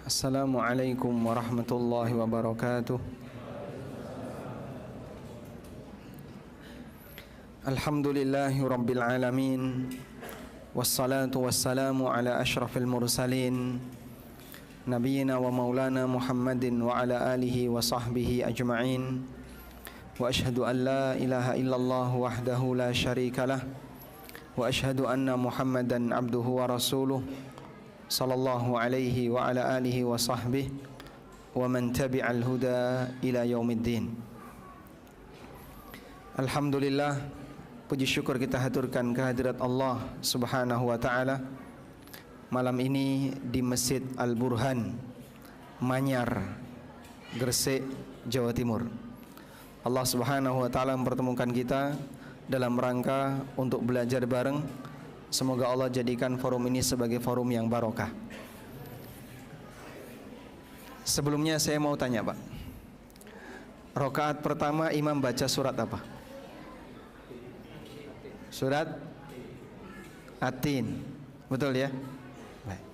Assalamualaikum warahmatullahi wabarakatuh. Alhamdulillahi rabbil alamin. Wassalatu wassalamu ala ashrafil mursalin Nabiyyina wa maulana Muhammadin wa ala alihi wa sahbihi ajma'in. Wa ashhadu an la ilaha illallah wahdahu la syarikalah. Wa ashhadu anna Muhammadan abduhu wa rasuluh sallallahu alaihi wa ala alihi wa sahbihi wa man tabi'al huda ila yaumiddin. Alhamdulillah, puji syukur kita haturkan kehadirat Allah Subhanahu wa taala malam ini di Masjid Al-Burhan, Manyar, Gresik, Jawa Timur. Allah Subhanahu wa taala mempertemukan kita dalam rangka untuk belajar bareng. Semoga Allah jadikan forum ini sebagai forum yang barokah. Sebelumnya saya mau tanya, Pak, rakaat pertama imam baca surat apa? Surat At-Tin, betul ya? Baik.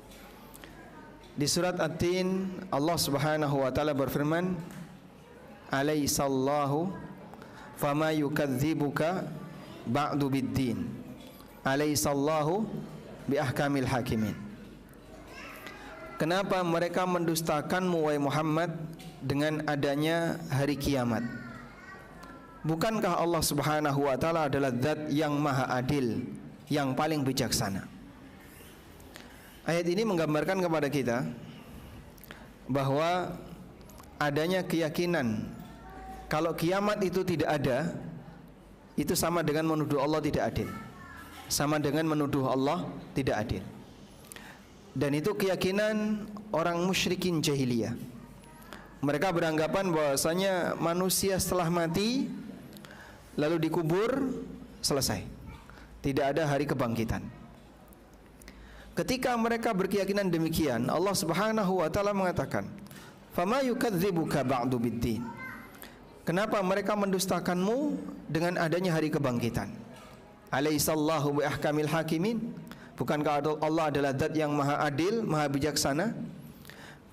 Di surat At-Tin Allah Subhanahu wa taala berfirman, "Alaihissallahu fama yukadzibuka ba'du biddin. Alaihissallahu biahkamil hakimin." Kenapa mereka mendustakanmu wahai Muhammad dengan adanya hari kiamat? Bukankah Allah Subhanahu wa taala adalah zat yang maha adil, yang paling bijaksana? Ayat ini menggambarkan kepada kita bahwa adanya keyakinan kalau kiamat itu tidak ada, itu sama dengan menuduh Allah tidak adil, sama dengan menuduh Allah tidak adil. Dan itu keyakinan orang musyrikin jahiliyah. Mereka beranggapan bahwasanya manusia setelah mati lalu dikubur, selesai, tidak ada hari kebangkitan. Ketika mereka berkeyakinan demikian, Allah Subhanahu wa taala mengatakan, "Fama yukadzibuka ba'du biddin." Kenapa mereka mendustakanmu dengan adanya hari kebangkitan? Alaihissallahu biahkamil hakimin. Bukankah Allah adalah zat yang maha adil, maha bijaksana?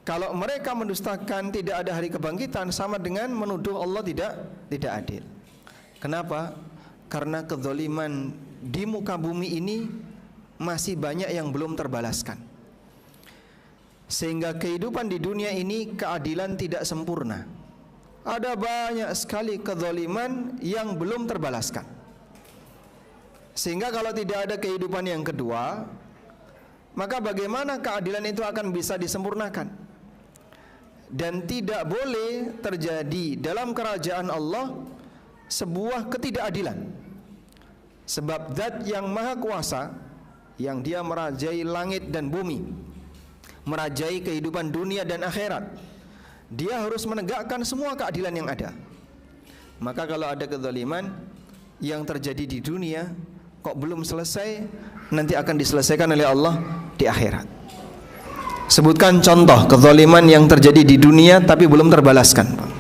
Kalau mereka mendustakan tidak ada hari kebangkitan, sama dengan menuduh Allah tidak adil. Kenapa? Karena kezaliman di muka bumi ini masih banyak yang belum terbalaskan. Sehingga kehidupan di dunia ini keadilan tidak sempurna. Ada banyak sekali kezaliman yang belum terbalaskan. Sehingga kalau tidak ada kehidupan yang kedua, maka bagaimana keadilan itu akan bisa disempurnakan? Dan tidak boleh terjadi dalam kerajaan Allah sebuah ketidakadilan. Sebab zat yang maha kuasa, yang dia merajai langit dan bumi, merajai kehidupan dunia dan akhirat, dia harus menegakkan semua keadilan yang ada. Maka kalau ada kezaliman yang terjadi di dunia kok belum selesai, nanti akan diselesaikan oleh Allah di akhirat. Sebutkan contoh kezaliman yang terjadi di dunia tapi belum terbalaskan, Pak.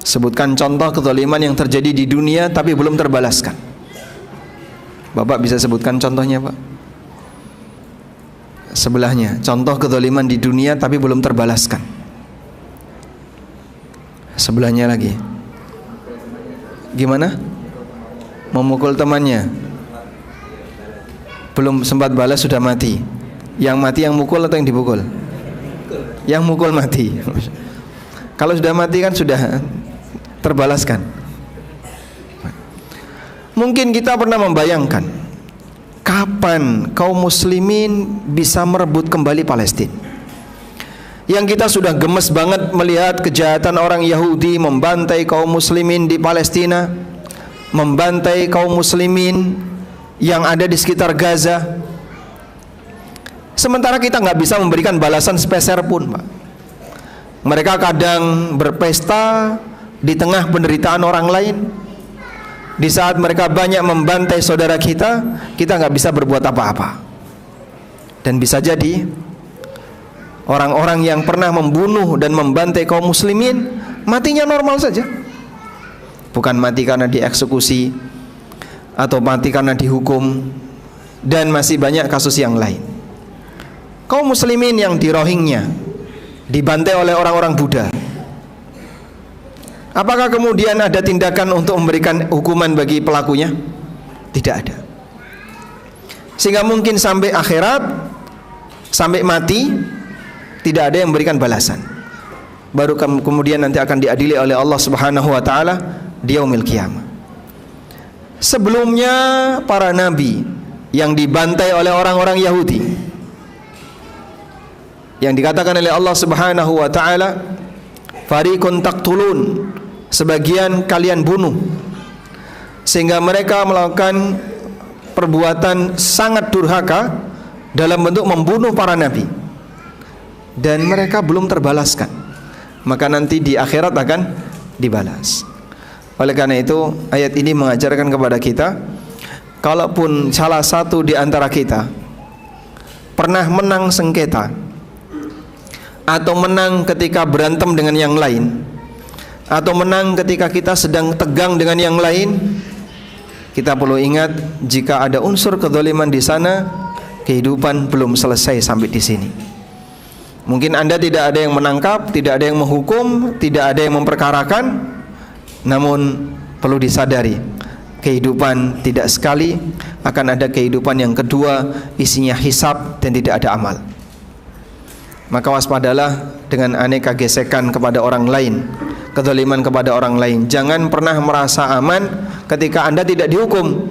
Sebutkan contoh kezaliman yang terjadi di dunia tapi belum terbalaskan. Bapak bisa sebutkan contohnya, Pak? Sebelahnya, contoh kezaliman di dunia tapi belum terbalaskan. Sebelahnya lagi. Gimana? Memukul temannya, belum sempat balas sudah mati. Yang mati yang mukul atau yang dipukul? Yang mukul mati. Kalau sudah mati kan sudah terbalaskan. Mungkin kita pernah membayangkan kapan kaum muslimin bisa merebut kembali Palestina. Yang kita sudah gemes banget melihat kejahatan orang Yahudi membantai kaum muslimin di Palestina, membantai kaum muslimin yang ada di sekitar Gaza. Sementara kita nggak bisa memberikan balasan sepeser pun, Pak. Mereka kadang berpesta di tengah penderitaan orang lain. Di saat mereka banyak membantai saudara kita nggak bisa berbuat apa-apa. Dan bisa jadi orang-orang yang pernah membunuh dan membantai kaum muslimin matinya normal saja. Bukan mati karena dieksekusi atau mati karena dihukum, dan masih banyak kasus yang lain. kaum muslimin yang di Rohingya dibantai oleh orang-orang Buddha, apakah kemudian ada tindakan untuk memberikan hukuman bagi pelakunya? Tidak ada. Sehingga mungkin sampai akhirat, sampai mati, tidak ada yang memberikan balasan. Baru kemudian nanti akan diadili oleh Allah Subhanahu wa taala di yaumil qiyamah. Sebelumnya para nabi yang dibantai oleh orang-orang Yahudi, yang dikatakan oleh Allah Subhanahu wa taala, fariqun taqtulun, sebagian kalian bunuh, sehingga mereka melakukan perbuatan sangat durhaka dalam bentuk membunuh para nabi, dan mereka belum terbalaskan, maka nanti di akhirat akan dibalas. Oleh karena itu ayat ini mengajarkan kepada kita, kalaupun salah satu di antara kita pernah menang sengketa atau menang ketika berantem dengan yang lain, atau menang ketika kita sedang tegang dengan yang lain, kita perlu ingat, jika ada unsur kezaliman di sana, kehidupan belum selesai sampai di sini. Mungkin Anda tidak ada yang menangkap, tidak ada yang menghukum, tidak ada yang memperkarakan, namun perlu disadari, kehidupan tidak sekali akan ada kehidupan yang kedua, isinya hisab dan tidak ada amal. Maka waspadalah dengan aneka gesekan kepada orang lain, kezaliman kepada orang lain. Jangan pernah merasa aman ketika Anda tidak dihukum,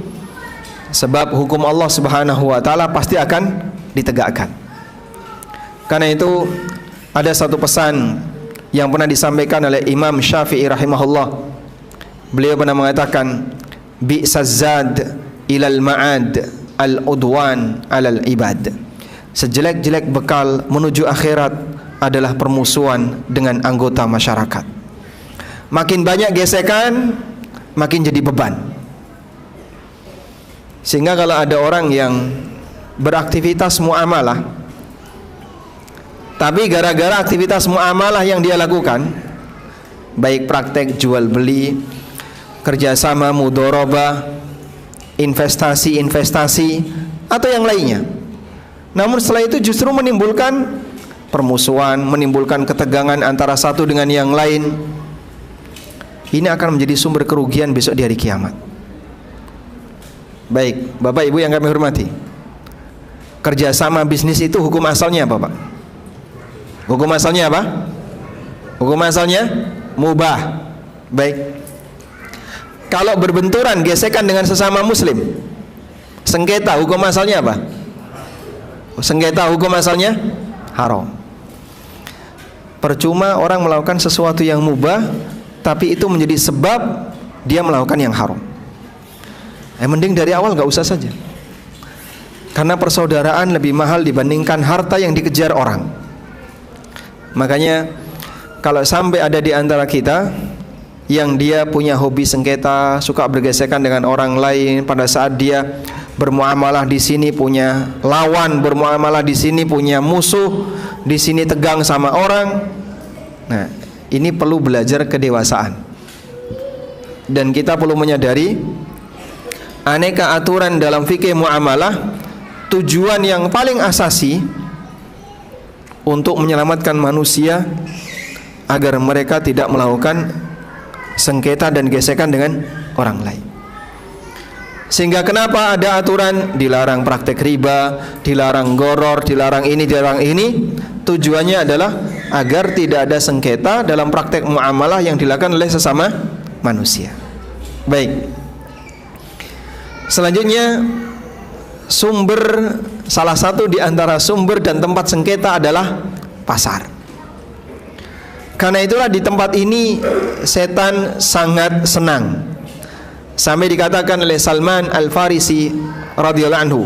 sebab hukum Allah Subhanahu wa taala pasti akan ditegakkan. Karena itu ada satu pesan yang pernah disampaikan oleh Imam Syafi'i rahimahullah. Beliau pernah mengatakan, bi'sazzad ilal ma'ad al-udwan alal ibad. Sejelek-jelek bekal menuju akhirat adalah permusuhan dengan anggota masyarakat. Makin banyak gesekan, makin jadi beban. Sehingga kalau ada orang yang beraktivitas muamalah, tapi gara-gara aktivitas muamalah yang dia lakukan, baik praktek jual beli, kerjasama mudharabah, investasi atau yang lainnya, namun setelah itu justru menimbulkan permusuhan, menimbulkan ketegangan antara satu dengan yang lain, ini akan menjadi sumber kerugian besok di hari kiamat. Baik, Bapak Ibu yang kami hormati, kerjasama bisnis itu hukum asalnya apa, Pak? Hukum asalnya apa? Hukum asalnya mubah. Baik. Kalau berbenturan, gesekan dengan sesama muslim, sengketa, hukum asalnya apa? Sengketa hukum asalnya haram. Percuma orang melakukan sesuatu yang mubah, tapi itu menjadi sebab dia melakukan yang haram. Mending dari awal gak usah saja, karena persaudaraan lebih mahal dibandingkan harta yang dikejar orang. Makanya kalau sampai ada di antara kita yang dia punya hobi sengketa, suka bergesekan dengan orang lain, pada saat dia bermuamalah di sini punya lawan, bermuamalah di sini punya musuh, di sini tegang sama orang. Nah, ini perlu belajar kedewasaan. Dan kita perlu menyadari aneka aturan dalam fikih muamalah, tujuan yang paling asasi untuk menyelamatkan manusia agar mereka tidak melakukan sengketa dan gesekan dengan orang lain. Sehingga kenapa ada aturan dilarang praktek riba, dilarang goror, dilarang ini, dilarang ini? Tujuannya adalah agar tidak ada sengketa dalam praktek muamalah yang dilakukan oleh sesama manusia. Baik. Selanjutnya, salah satu di antara sumber dan tempat sengketa adalah pasar. Karena itulah di tempat ini setan sangat senang. Sampai dikatakan oleh Salman Al-Farisi radhiyallahu anhu,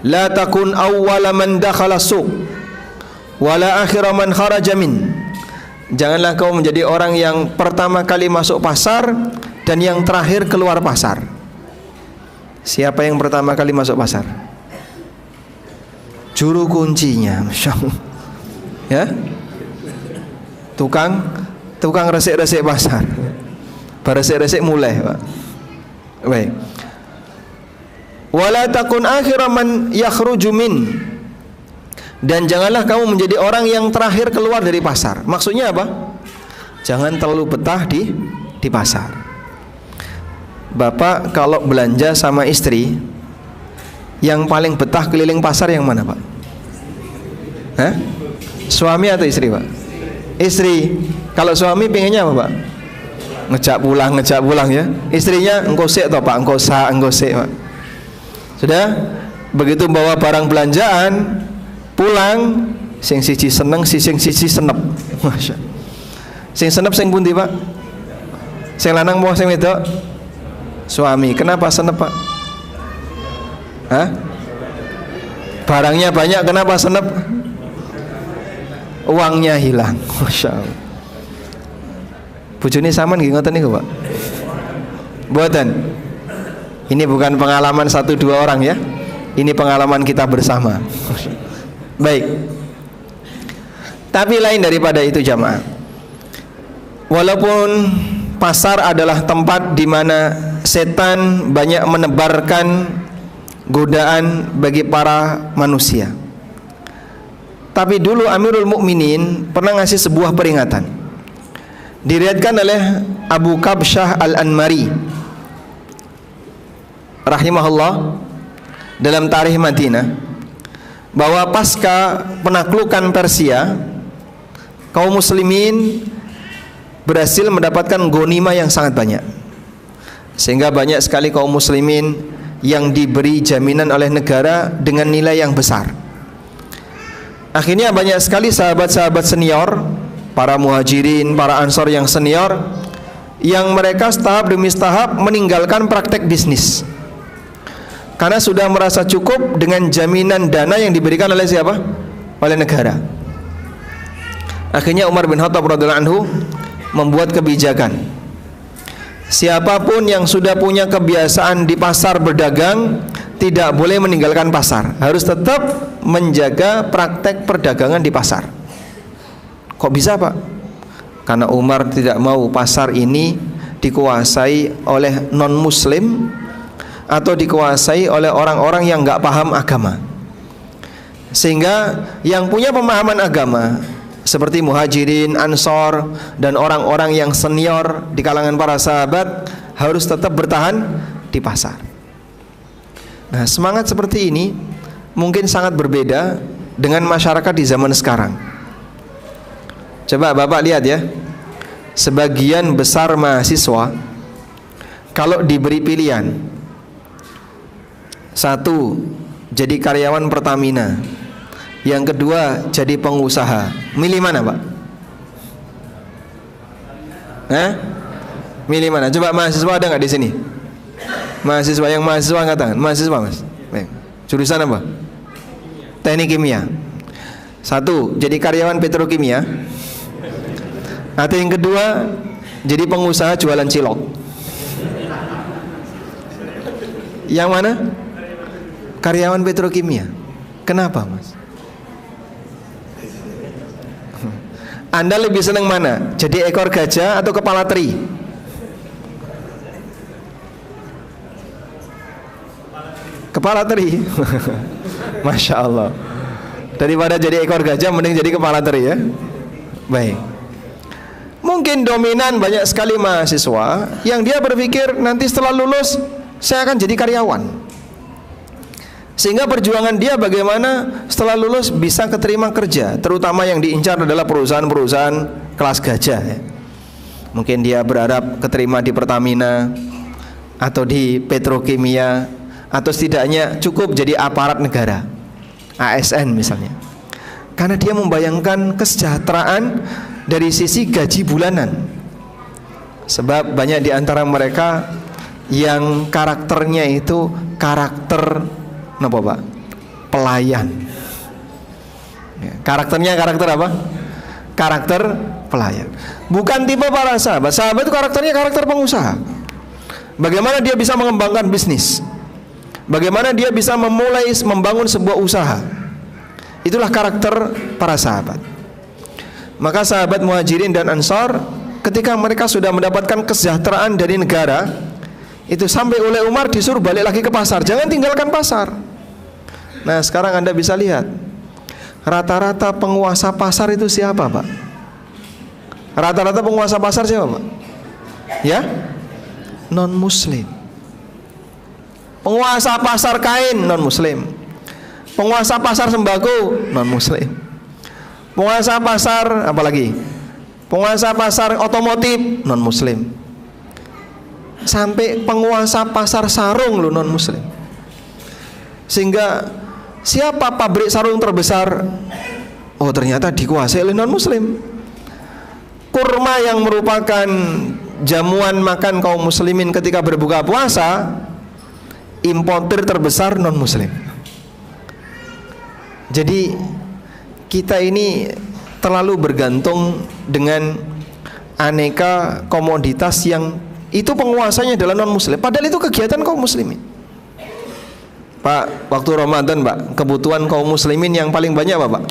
la takun awwala man dakhala suq wala akhira man kharaja min. Janganlah kau menjadi orang yang pertama kali masuk pasar dan yang terakhir keluar pasar. Siapa yang pertama kali masuk pasar? Juru kuncinya, Masya Allah. Ya, tukang resik-resik pasar. Resik-resik mulai, Pak. Baik. Wala takun akhira man yakhruju min. Dan janganlah kamu menjadi orang yang terakhir keluar dari pasar. Maksudnya apa? Jangan terlalu betah di pasar. Bapak kalau belanja sama istri, yang paling betah keliling pasar yang mana, Pak? Hah? Suami atau istri, Pak? Istri. Kalau suami pengennya apa, Pak? Ngejak pulang ya. Istrinya engkau sik toh, Pak, engkau sik, Pak. Sudah? Begitu bawa barang belanjaan pulang, sing siji seneng, sing siji senep. Masya. Sing senep sing pundi, Pak? Sing lanang mau sing wedok? Suami. Kenapa senep, Pak? Hah? Barangnya banyak, kenapa senep? Uangnya hilang. Masya Allah. Bojone sampean nggih ngoten niku, Pak? Mboten. Ini bukan pengalaman 1-2 orang ya. Ini pengalaman kita bersama. Baik. Tapi lain daripada itu jamaah. Walaupun pasar adalah tempat di mana setan banyak menebarkan godaan bagi para manusia. Tapi dulu Amirul Mukminin pernah ngasih sebuah peringatan. Diriwayatkan oleh Abu Kabsyah Al-Anmari rahimahullah dalam Tarikh Madinah, bahwa pasca penaklukan Persia, kaum muslimin berhasil mendapatkan ghanimah yang sangat banyak, sehingga banyak sekali kaum muslimin yang diberi jaminan oleh negara dengan nilai yang besar. Akhirnya banyak sekali sahabat-sahabat senior, para muhajirin, para ansor yang senior, yang mereka setahap demi setahap meninggalkan praktek bisnis karena sudah merasa cukup dengan jaminan dana yang diberikan oleh siapa? Oleh negara. Akhirnya Umar bin Khattab radhiyallahu anhu membuat kebijakan, siapapun yang sudah punya kebiasaan di pasar berdagang tidak boleh meninggalkan pasar, harus tetap menjaga praktek perdagangan di pasar. Kok bisa, Pak? Karena Umar tidak mau pasar ini dikuasai oleh non-muslim atau dikuasai oleh orang-orang yang nggak paham agama. Sehingga yang punya pemahaman agama seperti muhajirin, ansor, dan orang-orang yang senior di kalangan para sahabat harus tetap bertahan di pasar. Nah, semangat seperti ini mungkin sangat berbeda dengan masyarakat di zaman sekarang. Coba Bapak lihat ya, sebagian besar mahasiswa kalau diberi pilihan, satu, jadi karyawan Pertamina, yang kedua jadi pengusaha, milih mana, Pak? Milih mana? Coba mahasiswa ada nggak di sini? Mahasiswa angkat tangan. Mahasiswa, Mas. Baik. Jurusan apa? Teknik kimia. Satu, jadi karyawan petrokimia. Atau yang kedua, jadi pengusaha jualan cilok. Yang mana? Karyawan petrokimia. Kenapa, Mas? Anda lebih senang mana? Jadi ekor gajah atau kepala teri? Kepala teri. Masya Allah. Daripada jadi ekor gajah, mending jadi kepala teri ya. Baik. Mungkin dominan banyak sekali mahasiswa yang dia berpikir nanti setelah lulus saya akan jadi karyawan, sehingga perjuangan dia bagaimana setelah lulus bisa keterima kerja, terutama yang diincar adalah perusahaan-perusahaan kelas gajah ya. Mungkin dia berharap keterima di Pertamina atau di petrokimia, atau setidaknya cukup jadi aparat negara, ASN misalnya, karena dia membayangkan kesejahteraan dari sisi gaji bulanan. Sebab banyak di antara mereka yang karakternya itu karakter apa, Pak? Pelayan. Karakternya karakter apa? Karakter pelayan. Bukan tipe para sahabat. Sahabat itu karakternya karakter pengusaha. Bagaimana dia bisa mengembangkan bisnis? Bagaimana dia bisa membangun sebuah usaha? Itulah karakter para sahabat. Maka sahabat muhajirin dan ansar, ketika mereka sudah mendapatkan kesejahteraan dari negara, itu sampai oleh Umar disuruh balik lagi ke pasar. Jangan tinggalkan pasar. Nah, sekarang Anda bisa lihat, Rata-rata penguasa pasar itu siapa, Pak? Rata-rata penguasa pasar siapa, Pak? Ya? Non-muslim. Penguasa pasar kain non-muslim. Penguasa pasar sembako non-muslim. Penguasa pasar apa lagi? Penguasa pasar otomotif non-muslim. Sampai penguasa pasar sarung lo non-muslim. Sehingga siapa pabrik sarung terbesar? Oh, ternyata dikuasai oleh non-muslim. Kurma yang merupakan jamuan makan kaum muslimin ketika berbuka puasa, importir terbesar non-muslim. Jadi kita ini terlalu bergantung dengan aneka komoditas yang itu penguasanya adalah non-muslim, padahal itu kegiatan kaum muslimin. Pak, waktu Ramadan, Pak, kebutuhan kaum muslimin yang paling banyak apa, Pak?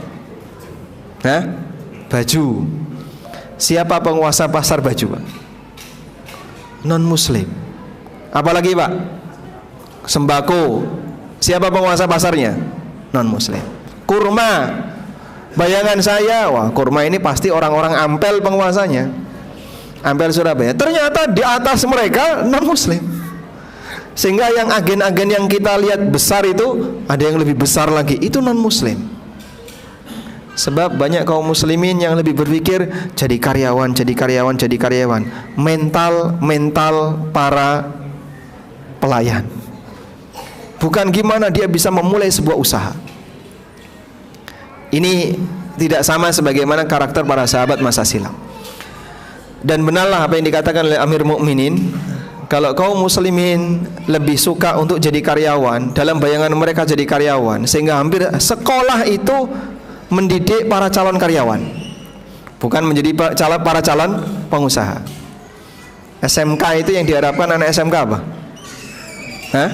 Hah? Baju. Siapa penguasa pasar baju, Pak? Non-muslim. Apalagi, Pak? Sembako. Siapa penguasa pasarnya? Non-muslim. Kurma. Bayangan saya, wah, kurma ini pasti orang-orang Ampel penguasanya. Ampel Surabaya. Ternyata di atas mereka non-muslim. Sehingga yang agen-agen yang kita lihat besar itu, ada yang lebih besar lagi, itu non-muslim. Sebab banyak kaum muslimin yang lebih berpikir jadi karyawan, jadi karyawan, jadi karyawan. Mental para pelayan. Bukan gimana dia bisa memulai sebuah usaha. Ini tidak sama sebagaimana karakter para sahabat masa silam. Dan benarlah apa yang dikatakan oleh Amir Mukminin, kalau kaum muslimin lebih suka untuk jadi karyawan, dalam bayangan mereka jadi karyawan, sehingga hampir sekolah itu mendidik para calon karyawan, bukan menjadi para calon pengusaha. SMK itu yang diharapkan anak SMK apa? Hah?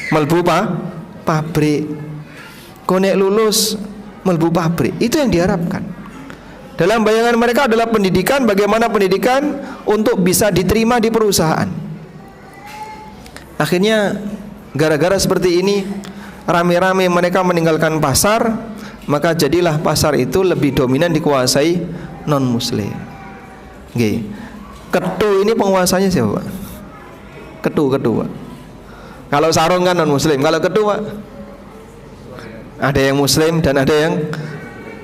Melbu pabrik. Konek lulus melbu pabrik, itu yang diharapkan. Dalam bayangan mereka adalah pendidikan, bagaimana pendidikan untuk bisa diterima di perusahaan. Akhirnya gara-gara seperti ini, rame-rame mereka meninggalkan pasar, maka jadilah pasar itu lebih dominan dikuasai non-muslim. Oke. Ketu ini penguasanya siapa, Pak? Ketu, Pak. Kalau sarung kan non-muslim, kalau ketu, Pak, ada yang muslim dan ada yang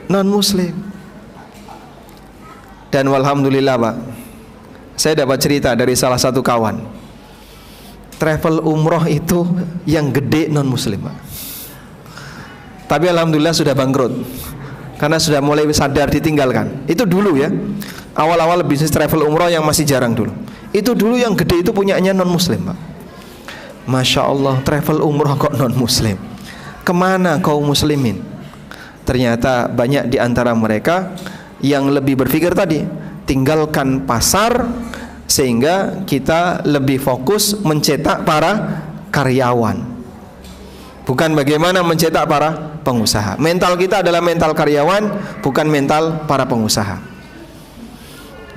non-muslim. Dan walhamdulillah, Pak, saya dapat cerita dari salah satu kawan. Travel umroh itu yang gede non-muslim, Pak. Tapi alhamdulillah sudah bangkrut, karena sudah mulai sadar ditinggalkan. Itu dulu ya, awal-awal bisnis travel umroh yang masih jarang dulu. Itu dulu yang gede itu punyanya non-muslim, Pak. Masya Allah, travel umroh kok non-muslim. Kemana kaum muslimin? Ternyata banyak di antara mereka yang lebih berpikir tadi, tinggalkan pasar sehingga kita lebih fokus mencetak para karyawan, bukan bagaimana mencetak para pengusaha. Mental kita adalah mental karyawan, bukan mental para pengusaha.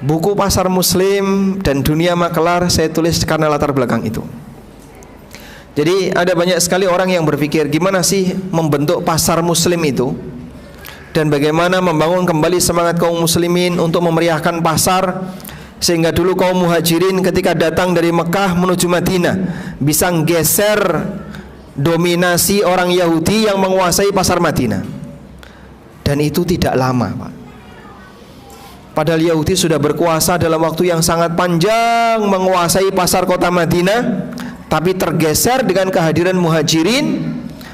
Buku Pasar Muslim dan Dunia Makelar saya tulis karena latar belakang itu. Jadi ada banyak sekali orang yang berpikir gimana sih membentuk pasar muslim itu, dan bagaimana membangun kembali semangat kaum muslimin untuk memeriahkan pasar, sehingga dulu kaum muhajirin ketika datang dari Mekah menuju Madinah bisa geser dominasi orang Yahudi yang menguasai pasar Madinah. Dan itu tidak lama, Pak. Padahal Yahudi sudah berkuasa dalam waktu yang sangat panjang menguasai pasar kota Madinah, tapi tergeser dengan kehadiran muhajirin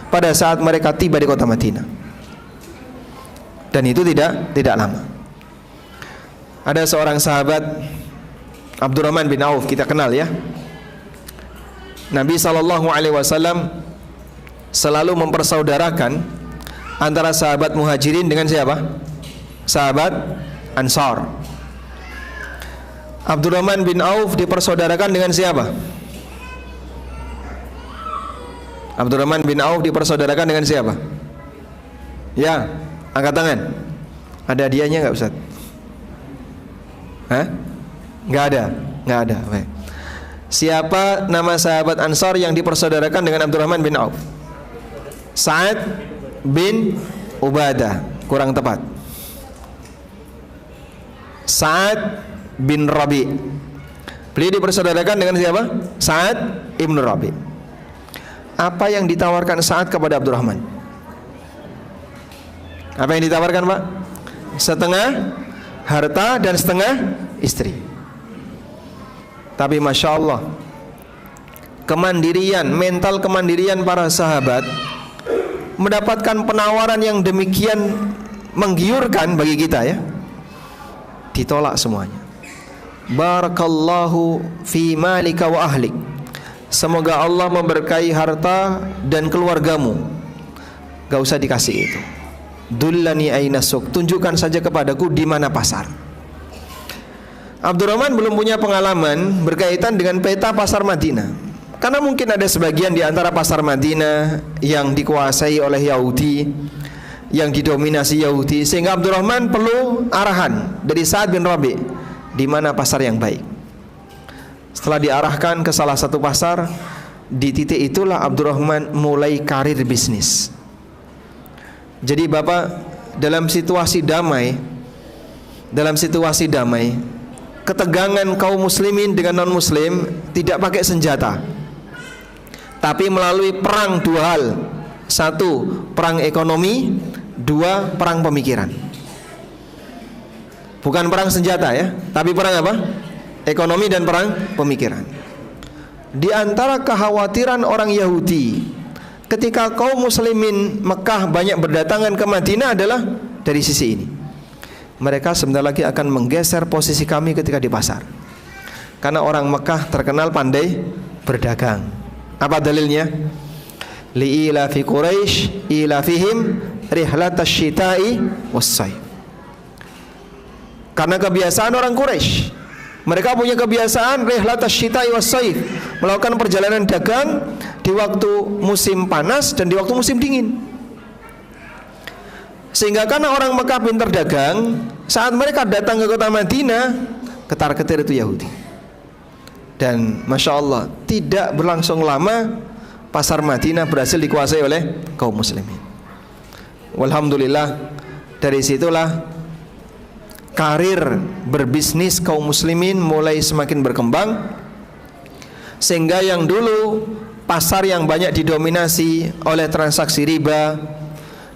pada saat mereka tiba di kota Madinah. Dan itu tidak lama. Ada seorang sahabat, Abdurrahman bin Auf, kita kenal ya. Nabi SAW selalu mempersaudarakan antara sahabat muhajirin dengan siapa? Sahabat Ansar. Abdurrahman bin Auf dipersaudarakan dengan siapa? Abdurrahman bin Auf dipersaudarakan dengan siapa? Ya, angkat tangan. Ada hadiahnya nggak, Ustaz? Hah? Nggak ada. Baik. Siapa nama sahabat Ansar yang dipersaudarakan dengan Abdurrahman bin Auf? Sa'ad bin Ubadah, kurang tepat. Sa'ad bin Rabi. Beliau dipersaudarakan dengan siapa? Sa'ad ibn Rabi. Apa yang ditawarkan Sa'ad kepada Abdurrahman? Apa yang ditawarkan, Pak? Setengah harta dan setengah istri. Tapi Masya Allah, kemandirian, mental kemandirian para sahabat mendapatkan penawaran yang demikian menggiurkan bagi kita ya, ditolak semuanya. Barakallahu fi malika wa ahlik. Semoga Allah memberkahi harta dan keluargamu. Gak usah dikasih itu. Dullani aina suq, tunjukkan saja kepadaku di mana pasar. Abdurrahman belum punya pengalaman berkaitan dengan peta pasar Madinah. Karena mungkin ada sebagian di antara pasar Madinah yang dikuasai oleh Yahudi, yang didominasi Yahudi, sehingga Abdurrahman perlu arahan dari Sa'ad bin Rabi, di mana pasar yang baik. Setelah diarahkan ke salah satu pasar, di titik itulah Abdurrahman mulai karir bisnis. Jadi Bapak, dalam situasi damai, ketegangan kaum muslimin dengan non muslim tidak pakai senjata, tapi melalui perang dua hal. Satu, perang ekonomi. Dua, perang pemikiran. Bukan perang senjata ya, tapi perang apa? Ekonomi dan perang pemikiran. Di antara kekhawatiran orang Yahudi ketika kaum muslimin Mekah banyak berdatangan ke Madinah adalah dari sisi ini. Mereka sebentar lagi akan menggeser posisi kami ketika di pasar. Karena orang Mekah terkenal pandai berdagang. Apa dalilnya? Li'ila fi Quraisy ila fihim rihlatash syita'i was-sayf. Karena kebiasaan orang Quraisy, mereka punya kebiasaan rihlatash syita'i was-sayf, melakukan perjalanan dagang di waktu musim panas dan di waktu musim dingin. Sehingga karena orang Mekah pintar dagang, saat mereka datang ke kota Madinah, ketar-ketir itu Yahudi. Dan Masya Allah, tidak berlangsung lama pasar Madinah berhasil dikuasai oleh kaum muslimin. Walhamdulillah, dari situlah karir berbisnis kaum muslimin mulai semakin berkembang, sehingga yang dulu pasar yang banyak didominasi oleh transaksi riba,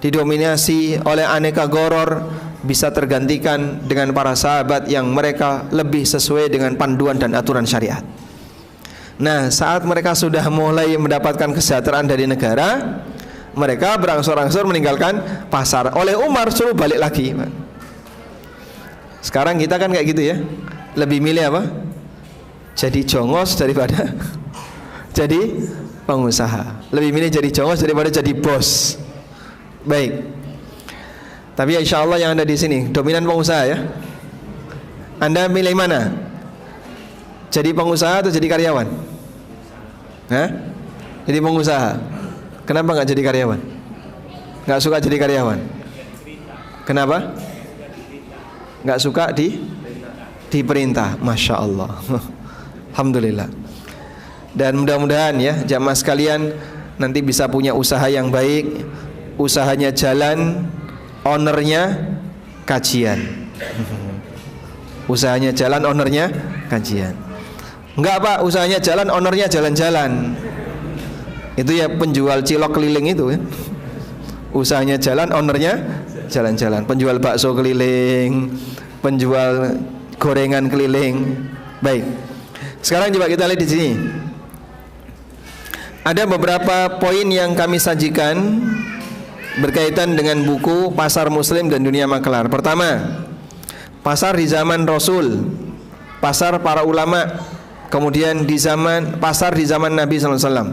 didominasi oleh aneka goror, bisa tergantikan dengan para sahabat yang mereka lebih sesuai dengan panduan dan aturan syariat. Nah, saat mereka sudah mulai mendapatkan kesejahteraan dari negara, mereka berangsur-angsur meninggalkan pasar. Oleh Umar suruh balik lagi. Sekarang kita kan kayak gitu ya, lebih milih apa? Jadi jongos daripada jadi pengusaha. Lebih milih jadi jongos daripada jadi bos. Baik. Tapi ya insya Allah yang ada di sini dominan pengusaha ya. Anda milih mana? Jadi pengusaha atau jadi karyawan? Hah? Jadi pengusaha. Kenapa nggak jadi karyawan? Nggak suka jadi karyawan? Kenapa? Nggak suka diperintah. Masya Allah. Alhamdulillah. Dan mudah-mudahan ya jamaah sekalian nanti bisa punya usaha yang baik, usahanya jalan, ownernya kajian. Usahanya jalan, ownernya kajian. Enggak Pak, usahanya jalan, ownernya jalan-jalan. Itu ya penjual cilok keliling itu ya. Usahanya jalan, ownernya jalan-jalan. Penjual bakso keliling, penjual gorengan keliling. Baik. Sekarang coba kita lihat di sini. Ada beberapa poin yang kami sajikan berkaitan dengan buku Pasar Muslim dan Dunia Maklar. Pertama, pasar di zaman Rasul, pasar para ulama, kemudian pasar di zaman Nabi SAW,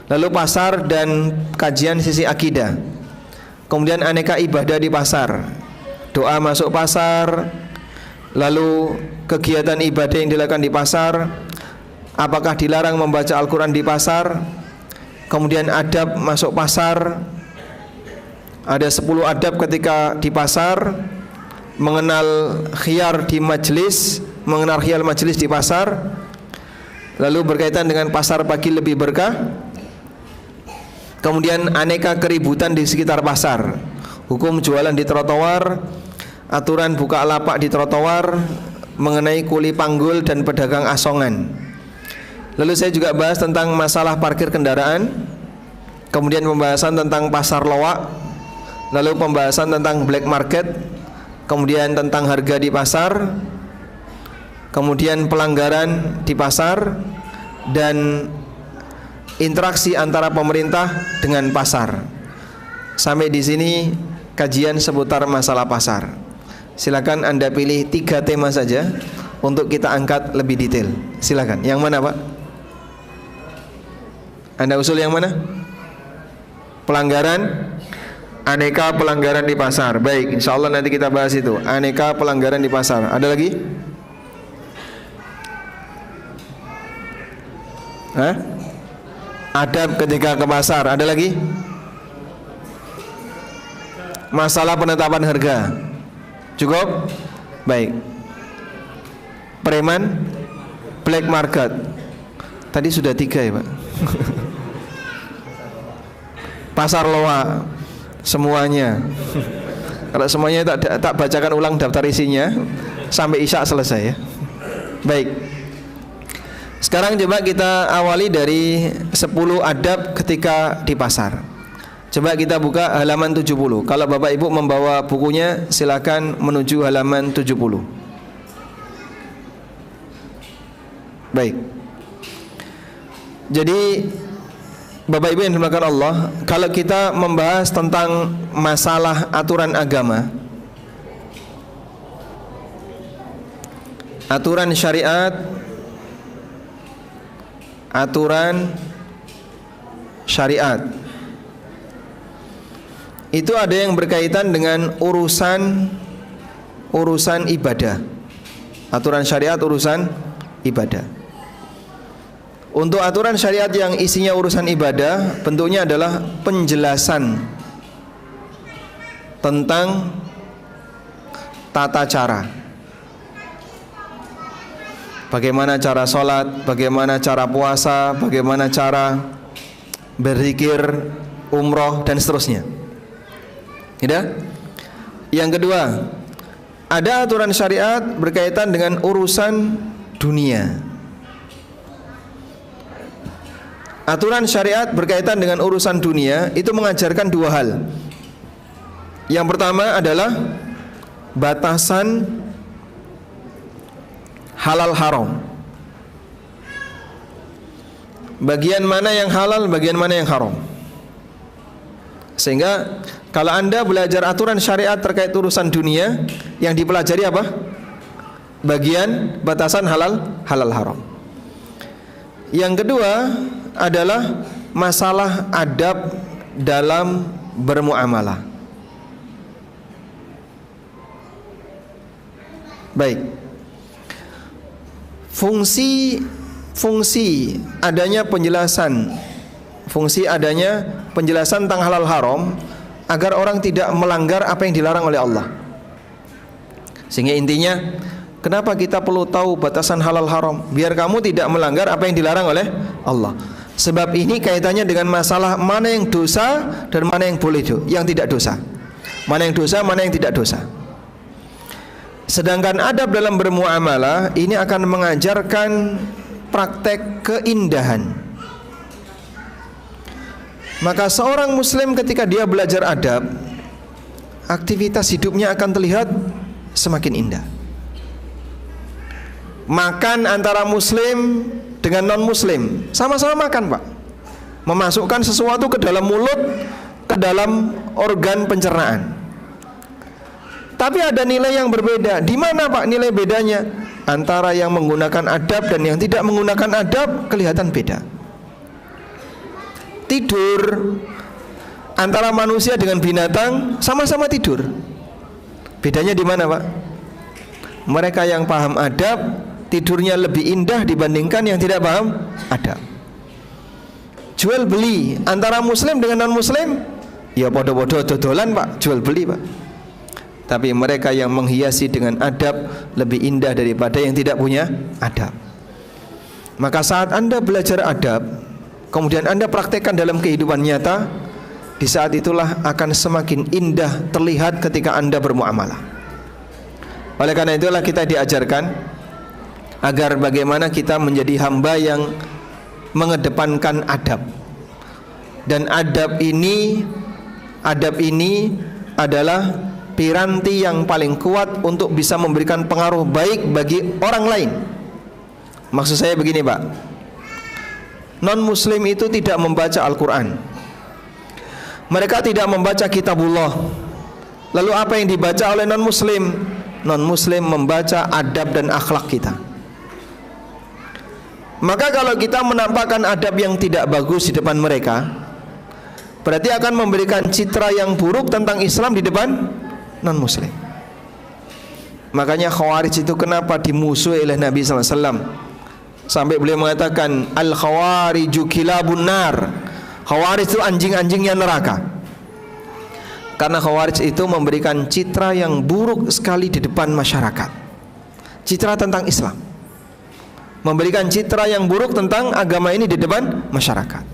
lalu pasar dan kajian sisi akidah, kemudian aneka ibadah di pasar, doa masuk pasar, lalu kegiatan ibadah yang dilakukan di pasar, apakah dilarang membaca Al-Quran di pasar, kemudian adab masuk pasar, ada 10 adab ketika di pasar, mengenal khiyar di majlis, mengenal khiyar majlis di pasar, lalu berkaitan dengan pasar pagi lebih berkah, kemudian aneka keributan di sekitar pasar, hukum jualan di trotoar, aturan buka lapak di trotoar, mengenai kuli panggul dan pedagang asongan. Lalu saya juga bahas tentang masalah parkir kendaraan, kemudian pembahasan tentang pasar loak, lalu pembahasan tentang black market, kemudian tentang harga di pasar, kemudian pelanggaran di pasar, dan interaksi antara pemerintah dengan pasar. Sampai di sini kajian seputar masalah pasar. Silakan Anda pilih 3 tema saja untuk kita angkat lebih detail. Silakan. Yang mana, Pak? Anda usul yang mana? Pelanggaran, aneka pelanggaran di pasar. Baik, insya Allah nanti kita bahas itu. Aneka pelanggaran di pasar. Ada lagi? Hah? Adab ketika ke pasar. Ada lagi? Masalah penetapan harga. Cukup? Baik. Preman, black market. Tadi sudah 3 ya, Pak. Pasar loak, semuanya. Kalau semuanya tak bacakan ulang daftar isinya sampai isya selesai ya. Baik. Sekarang coba kita awali dari 10 adab ketika di pasar. Coba kita buka halaman 70. Kalau Bapak Ibu membawa bukunya, silakan menuju halaman 70. Baik. Jadi Bapak Ibu yang dimuliakan Allah, kalau kita membahas tentang masalah aturan agama, aturan syariat, aturan syariat itu ada yang berkaitan dengan urusan ibadah. Aturan syariat urusan ibadah. Untuk aturan syariat yang isinya urusan ibadah, bentuknya adalah penjelasan tentang tata cara. Bagaimana cara sholat, bagaimana cara puasa, bagaimana cara berzikir, umroh, dan seterusnya. Tidak? Yang kedua, ada aturan syariat berkaitan dengan urusan dunia. Aturan syariat berkaitan dengan urusan dunia itu mengajarkan 2 hal. Yang pertama adalah batasan halal haram. Bagian mana yang halal, bagian mana yang haram. Sehingga kalau Anda belajar aturan syariat terkait urusan dunia, yang dipelajari apa? Bagian batasan halal haram. Yang kedua adalah masalah adab dalam bermuamalah. Baik. Fungsi adanya penjelasan tentang halal haram agar orang tidak melanggar apa yang dilarang oleh Allah. Sehingga intinya, kenapa kita perlu tahu batasan halal haram? Biar kamu tidak melanggar apa yang dilarang oleh Allah. Sebab ini kaitannya dengan masalah mana yang dosa dan mana yang boleh yang tidak dosa. Mana yang dosa, mana yang tidak dosa. Sedangkan adab dalam bermuamalah ini akan mengajarkan praktek keindahan. Maka seorang muslim ketika dia belajar adab, aktivitas hidupnya akan terlihat semakin indah. Makan antara muslim dengan non muslim sama-sama makan, Pak. Memasukkan sesuatu ke dalam mulut, ke dalam organ pencernaan. Tapi ada nilai yang berbeda. Di mana, Pak, nilai bedanya? Antara yang menggunakan adab dan yang tidak menggunakan adab kelihatan beda. Tidur antara manusia dengan binatang sama-sama tidur. Bedanya di mana, Pak? Mereka yang paham adab tidurnya lebih indah dibandingkan yang tidak paham adab. Jual beli antara muslim dengan non muslim ya podo-podo dodolan, Pak, jual beli, Pak. Tapi mereka yang menghiasi dengan adab lebih indah daripada yang tidak punya adab. Maka saat Anda belajar adab, kemudian Anda praktekkan dalam kehidupan nyata, di saat itulah akan semakin indah terlihat ketika Anda bermuamalah. Oleh karena itulah kita diajarkan agar bagaimana kita menjadi hamba yang mengedepankan adab. Dan adab ini adalah piranti yang paling kuat untuk bisa memberikan pengaruh baik bagi orang lain. Maksud saya begini, Pak. Non-muslim itu tidak membaca Al-Quran, mereka tidak membaca kitabullah. Lalu apa yang dibaca oleh non-muslim? Non-muslim membaca adab dan akhlak kita. Maka kalau kita menampakkan adab yang tidak bagus di depan mereka, berarti akan memberikan citra yang buruk tentang Islam di depan non-muslim. Makanya Khawarij itu kenapa dimusuhi oleh Nabi SAW, sampai beliau mengatakan al-khawariju kilabun nar. Khawarij itu anjing-anjingnya neraka. Karena Khawarij itu memberikan citra yang buruk sekali di depan masyarakat. Citra tentang Islam, memberikan citra yang buruk tentang agama ini di depan masyarakat.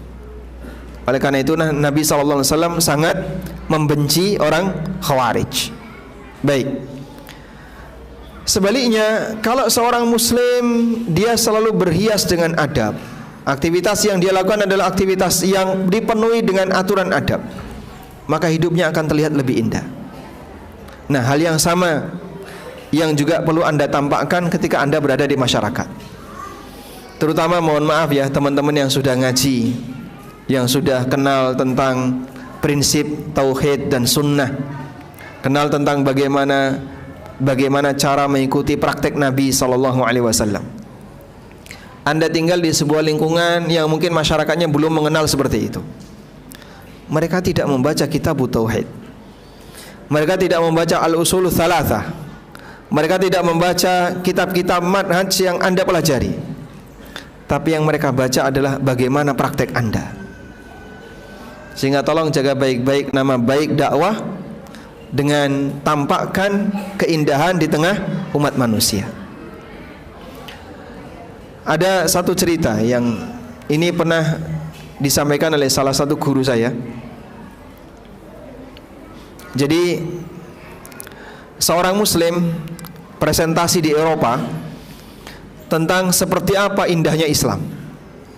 Oleh karena itu Nabi SAW sangat membenci orang Khawarij. Baik. Sebaliknya, kalau seorang muslim dia selalu berhias dengan adab, aktivitas yang dia lakukan adalah aktivitas yang dipenuhi dengan aturan adab, maka hidupnya akan terlihat lebih indah. Nah, hal yang sama yang juga perlu Anda tampakkan ketika Anda berada di masyarakat. Terutama mohon maaf ya teman-teman yang sudah ngaji, yang sudah kenal tentang prinsip tauhid dan sunnah, kenal tentang bagaimana cara mengikuti praktek Nabi SAW. Anda tinggal di sebuah lingkungan yang mungkin masyarakatnya belum mengenal seperti itu. Mereka tidak membaca kitab tauhid, mereka tidak membaca al-usul thalathah, mereka tidak membaca kitab-kitab manhaj yang Anda pelajari. Tapi yang mereka baca adalah bagaimana praktek Anda. Sehingga tolong jaga baik-baik nama baik dakwah dengan tampakkan keindahan di tengah umat manusia. Ada satu cerita yang ini pernah disampaikan oleh salah satu guru saya. Jadi seorang muslim presentasi di Eropa tentang seperti apa indahnya Islam.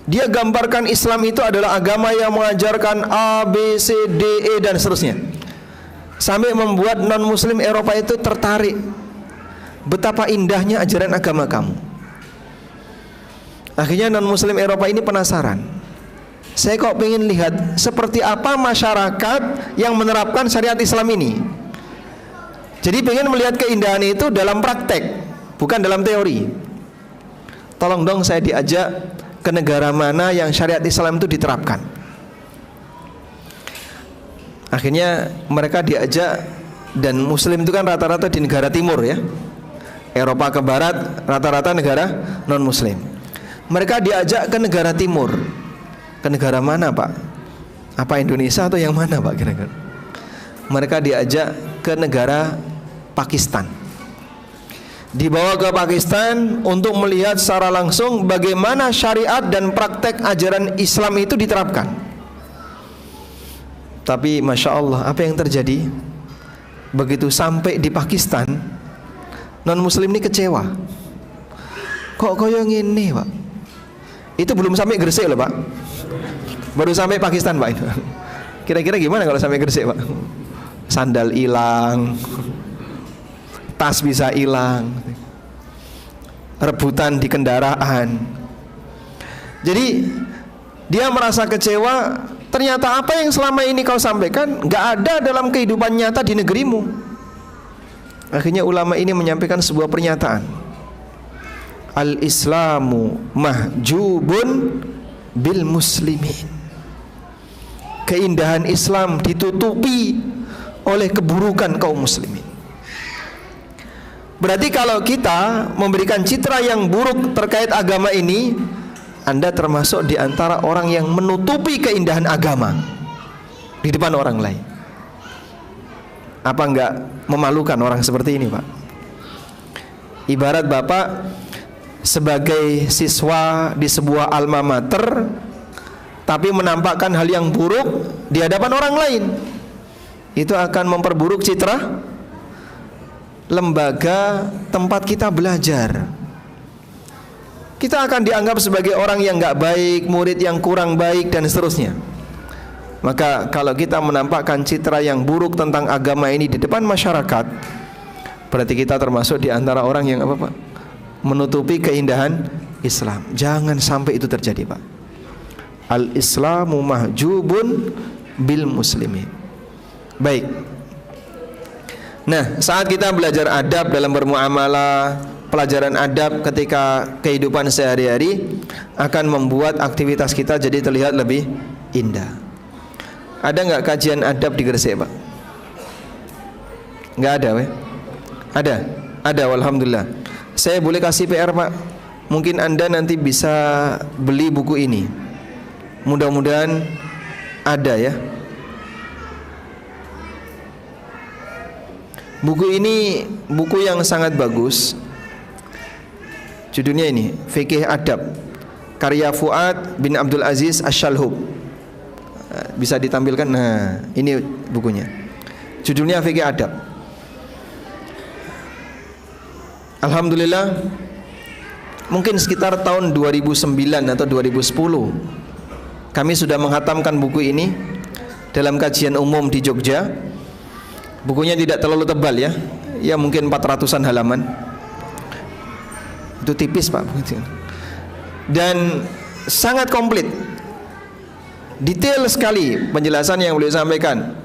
Dia gambarkan Islam itu adalah agama yang mengajarkan A, B, C, D, E dan seterusnya, sampai membuat non-muslim Eropa itu tertarik. Betapa indahnya ajaran agama kamu. Akhirnya non-muslim Eropa ini penasaran, saya kok pengen lihat seperti apa masyarakat yang menerapkan syariat Islam ini. Jadi pengen melihat keindahan itu dalam praktek, bukan dalam teori. Tolong dong saya diajak ke negara mana yang syariat Islam itu diterapkan. Akhirnya mereka diajak, dan muslim itu kan rata-rata di negara timur ya, Eropa ke barat rata-rata negara non-muslim. Mereka diajak ke negara timur. Ke negara mana Pak? Apa Indonesia atau yang mana Pak kira-kira? Mereka diajak ke negara Pakistan. Dibawa ke Pakistan untuk melihat secara langsung bagaimana syariat dan praktek ajaran Islam itu diterapkan. Tapi Masya Allah, apa yang terjadi? Begitu sampai di Pakistan, non-muslim ini kecewa. Kok koyo ngene Pak? Itu belum sampai Gresik loh Pak, baru sampai Pakistan Pak. Kira-kira gimana kalau sampai Gresik Pak? Sandal hilang, tas bisa hilang, rebutan di kendaraan. Jadi dia merasa kecewa. Ternyata apa yang selama ini kau sampaikan gak ada dalam kehidupan nyata di negerimu. Akhirnya ulama ini menyampaikan sebuah pernyataan, al-islamu mahjubun bil muslimin. Keindahan Islam ditutupi oleh keburukan kaum muslimin. Berarti kalau kita memberikan citra yang buruk terkait agama ini, Anda termasuk di antara orang yang menutupi keindahan agama di depan orang lain. Apa enggak memalukan orang seperti ini Pak? Ibarat Bapak sebagai siswa di sebuah alma mater, tapi menampakkan hal yang buruk di hadapan orang lain, itu akan memperburuk citra lembaga tempat kita belajar. Kita akan dianggap sebagai orang yang nggak baik, murid yang kurang baik, dan seterusnya. Maka kalau kita menampakkan citra yang buruk tentang agama ini di depan masyarakat, berarti kita termasuk di antara orang yang apa, Pak? Menutupi keindahan Islam. Jangan sampai itu terjadi, Pak. Al-Islamu mahjubun bil muslimin. Baik. Nah, saat kita belajar adab dalam bermuamalah, pelajaran adab ketika kehidupan sehari-hari akan membuat aktivitas kita jadi terlihat lebih indah. Ada nggak kajian adab di Gresik, Pak? Nggak ada, weh? Ada, alhamdulillah. Saya boleh kasih PR, Pak. Mungkin Anda nanti bisa beli buku ini. Mudah-mudahan ada ya. Buku ini buku yang sangat bagus. Judulnya ini, Fikih Adab, karya Fuad bin Abdul Aziz Asy-Syalhub. Bisa ditampilkan. Nah, ini bukunya. Judulnya Fikih Adab. Alhamdulillah, mungkin sekitar tahun 2009 atau 2010 kami sudah menghatamkan buku ini dalam kajian umum di Jogja. Bukunya tidak terlalu tebal ya, ya mungkin 400-an halaman. Itu tipis, Pak. Dan sangat komplit, detail sekali penjelasan yang beliau sampaikan.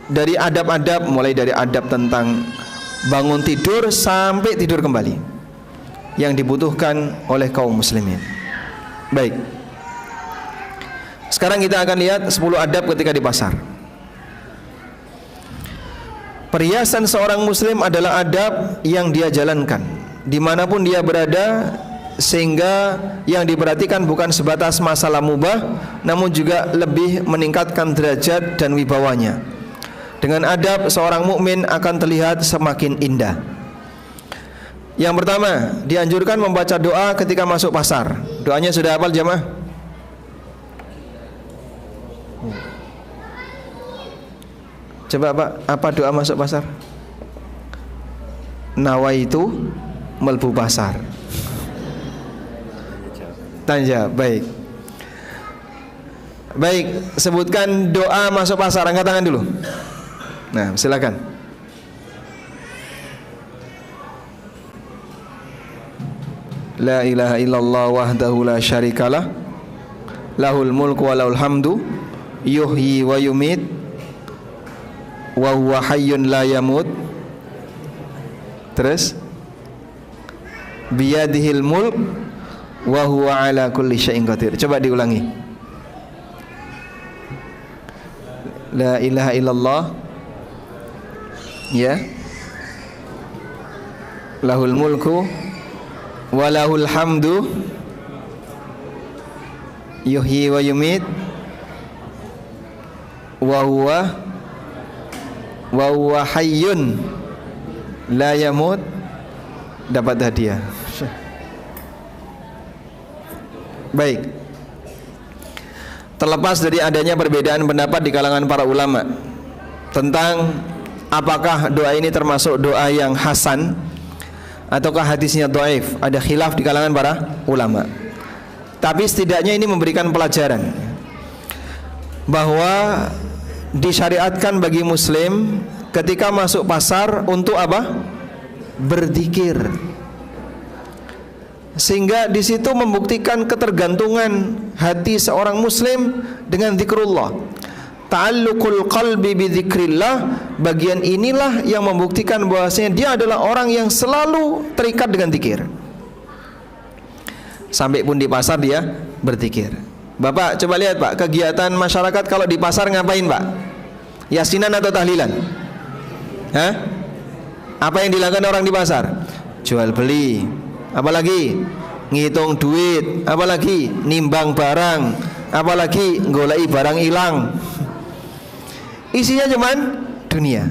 Dari adab-adab, mulai dari adab tentang bangun tidur sampai tidur kembali yang dibutuhkan oleh kaum muslimin. Baik, sekarang kita akan lihat 10 adab ketika di pasar. Perhiasan seorang muslim adalah adab yang dia jalankan dimanapun dia berada, sehingga yang diperhatikan bukan sebatas masalah mubah, namun juga lebih meningkatkan derajat dan wibawanya. Dengan adab, seorang mukmin akan terlihat semakin indah. Yang pertama, dianjurkan membaca doa ketika masuk pasar. Doanya sudah hafal jamaah? Coba, Pak, apa doa masuk pasar? Nawaitu melbu pasar. Tanja, baik. Baik, sebutkan doa masuk pasar. Angkat tangan dulu. Nah, silakan. La ilaha illallah wahdahu la syarikalah, lahul mulku wa lahul hamdu, yuhyi wa yumit, wa huwa hayyun la yamut. Terus, biyadihil mulk wa huwa ala kulli syai'in qadir. Coba diulangi. La ilaha illallah, ya, lahul mulku wa lahul hamdu, yuhyi wa yumit, wa huwa hayyun la yamut. Dapat hadiah. Baik. Terlepas dari adanya perbedaan pendapat di kalangan para ulama tentang apakah doa ini termasuk doa yang hasan ataukah hadisnya dhaif, ada khilaf di kalangan para ulama. Tapi setidaknya ini memberikan pelajaran bahwa disyariatkan bagi muslim ketika masuk pasar untuk apa? Berzikir. Sehingga di situ membuktikan ketergantungan hati seorang muslim dengan zikrullah. Ta'alluqul qalbi bi dzikrillah, bagian inilah yang membuktikan bahwasanya dia adalah orang yang selalu terikat dengan zikir. Sampai pun di pasar dia berzikir. Bapak coba lihat, Pak, kegiatan masyarakat kalau di pasar ngapain, Pak? Yasinan atau tahlilan? Hah? Apa yang dilakukan orang di pasar? Jual beli. Apalagi ngitung duit, apalagi nimbang barang, apalagi goleki barang hilang. Isinya cuman dunia.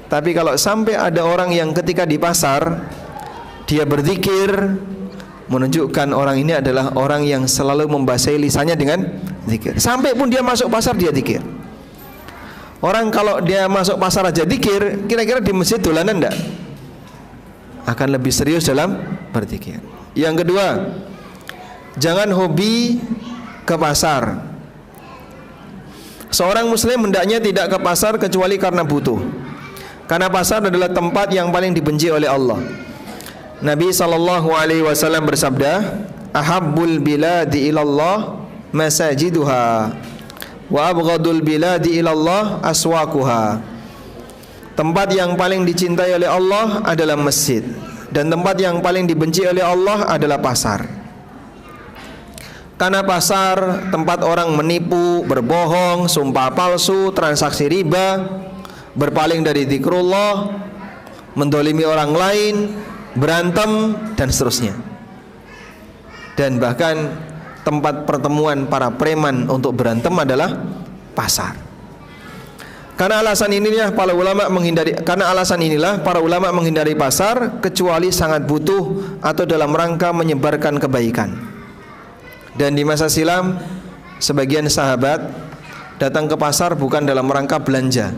Tapi kalau sampai ada orang yang ketika di pasar dia berzikir, menunjukkan orang ini adalah orang yang selalu membasahi lisannya dengan zikir. Sampai pun dia masuk pasar dia zikir. Orang kalau dia masuk pasar aja zikir, kira-kira di masjid dolanan enggak? Akan lebih serius dalam berzikir. Yang kedua, jangan hobi ke pasar. Seorang muslim hendaknya tidak ke pasar kecuali karena butuh. Karena pasar adalah tempat yang paling dibenci oleh Allah. Nabi SAW bersabda, "Ahabbul biladi ilallah masajiduha, wa abghadul biladi ilallah aswaquha." Tempat yang paling dicintai oleh Allah adalah masjid, dan tempat yang paling dibenci oleh Allah adalah pasar. Karena pasar tempat orang menipu, berbohong, sumpah palsu, transaksi riba, berpaling dari zikrullah, mendolimi orang lain, berantem, dan seterusnya. Dan bahkan tempat pertemuan para preman untuk berantem adalah pasar. Karena alasan inilah para ulama menghindari pasar kecuali sangat butuh atau dalam rangka menyebarkan kebaikan. Dan di masa silam sebagian sahabat datang ke pasar bukan dalam rangka belanja,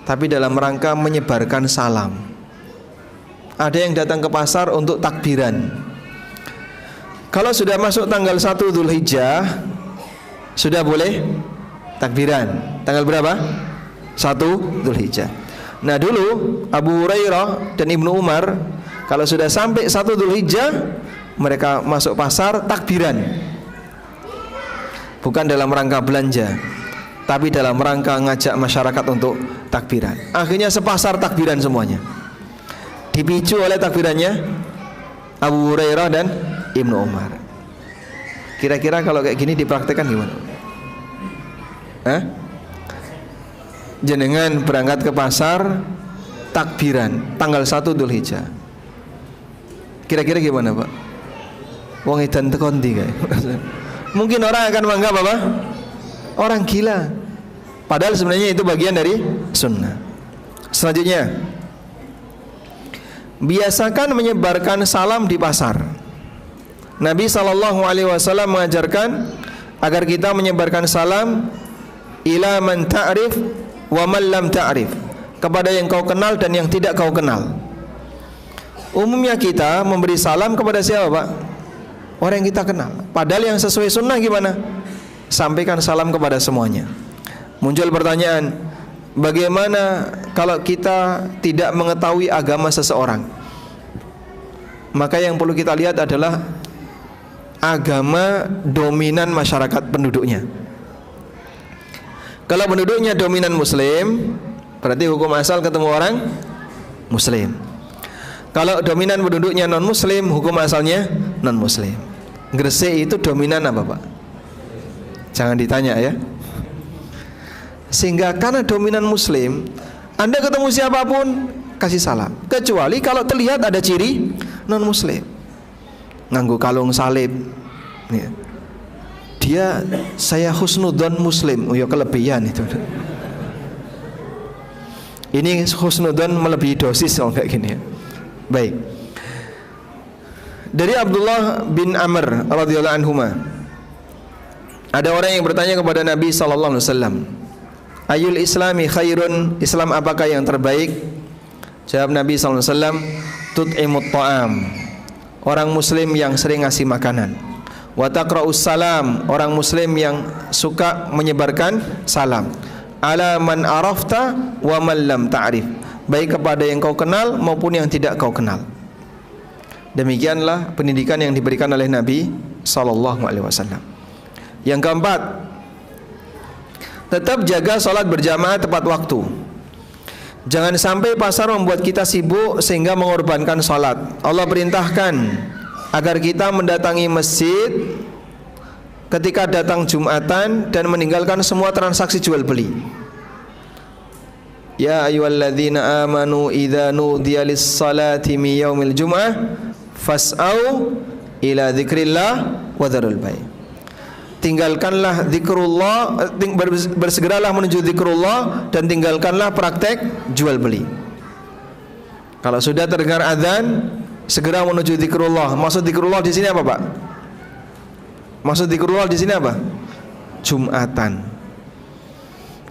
tapi dalam rangka menyebarkan salam. Ada yang datang ke pasar untuk takbiran. Kalau sudah masuk tanggal 1 Dzulhijjah sudah boleh takbiran. Tanggal berapa? 1 Dzulhijjah. Nah dulu Abu Hurairah dan Ibnu Umar kalau sudah sampai 1 Dzulhijjah mereka masuk pasar takbiran. Bukan dalam rangka belanja, tapi dalam rangka ngajak masyarakat untuk takbiran. Akhirnya sepasar takbiran semuanya, dipicu oleh takbirannya Abu Hurairah dan Ibnu Umar. Kira-kira kalau kayak gini dipraktekkan gimana? Jenengan berangkat ke pasar takbiran tanggal 1 Dzulhijjah. Kira-kira gimana, Pak? Wong edan tekon ndi kae. Mungkin orang akan menganggap apa? Orang gila. Padahal sebenarnya itu bagian dari sunnah. Selanjutnya, biasakan menyebarkan salam di pasar. Nabi SAW mengajarkan agar kita menyebarkan salam ila man ta'rif wa man lam ta'rif, kepada yang kau kenal dan yang tidak kau kenal. Umumnya kita memberi salam kepada siapa, Pak? Orang yang kita kenal. Padahal yang sesuai sunnah gimana? Sampaikan salam kepada semuanya. Muncul pertanyaan, bagaimana kalau kita tidak mengetahui agama seseorang? Maka yang perlu kita lihat adalah agama dominan masyarakat penduduknya. Kalau penduduknya dominan muslim, berarti hukum asal ketemu orang muslim. Kalau dominan penduduknya non muslim, hukum asalnya non muslim. Gresik itu dominan apa, Pak? Jangan ditanya ya. Sehingga karena dominan muslim, Anda ketemu siapapun kasih salam, kecuali kalau terlihat ada ciri non muslim, nganggo kalung salib ya. Dia saya husnudzon muslim, oh ya kelebihan itu. Ini husnudzon melebihi dosis kalau kayak gini ya. Baik. Dari Abdullah bin Amr radhiyallahu anhuma, ada orang yang bertanya kepada Nabi sallallahu alaihi wasallam, "Ayul islami khairun?" Islam apakah yang terbaik? Jawab Nabi sallallahu alaihi wasallam, "Tut'imut ta'am." Orang muslim yang sering ngasih makanan. Wa taqra'us salam, orang muslim yang suka menyebarkan salam. Ala man arafta wa man lam ta'rif, baik kepada yang kau kenal maupun yang tidak kau kenal. Demikianlah pendidikan yang diberikan oleh Nabi sallallahu alaihi wasallam. Yang keempat, tetap jaga salat berjamaah tepat waktu. Jangan sampai pasar membuat kita sibuk sehingga mengorbankan salat. Allah perintahkan agar kita mendatangi masjid ketika datang Jumatan dan meninggalkan semua transaksi jual beli. Ya ayyuhalladzina amanu idza nudiya lis-salati min yaumil jum'ah fas'au ila dzikrillah wa dzarul bai'. Tinggalkanlah zikrullah, bersegeralah menuju zikrullah dan tinggalkanlah praktek jual beli. Kalau sudah terdengar azan, segera menuju zikrullah. Maksud zikrullah di sini apa, Pak? Maksud zikrullah di sini apa? Jumatan.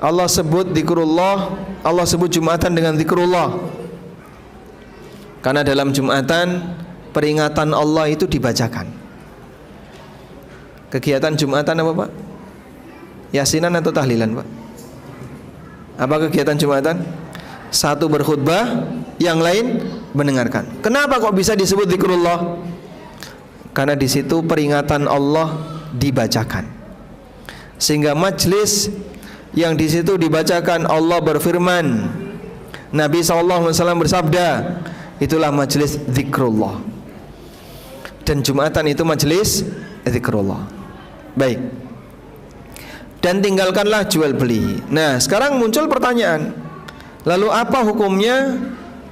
Allah sebut zikrullah, Allah sebut Jumatan dengan zikrullah. Karena dalam Jumatan peringatan Allah itu dibacakan. Kegiatan Jumatan apa, Pak? Yasinan atau tahlilan, Pak? Apa kegiatan Jumatan? Satu berkhutbah, yang lain mendengarkan. Kenapa kok bisa disebut zikrullah? Karena di situ peringatan Allah dibacakan. Sehingga majlis yang di situ dibacakan Allah berfirman, Nabi SAW bersabda, itulah majlis zikrullah. Dan Jumatan itu majlis zikrullah. Baik. Dan tinggalkanlah jual beli. Nah, sekarang muncul pertanyaan, lalu apa hukumnya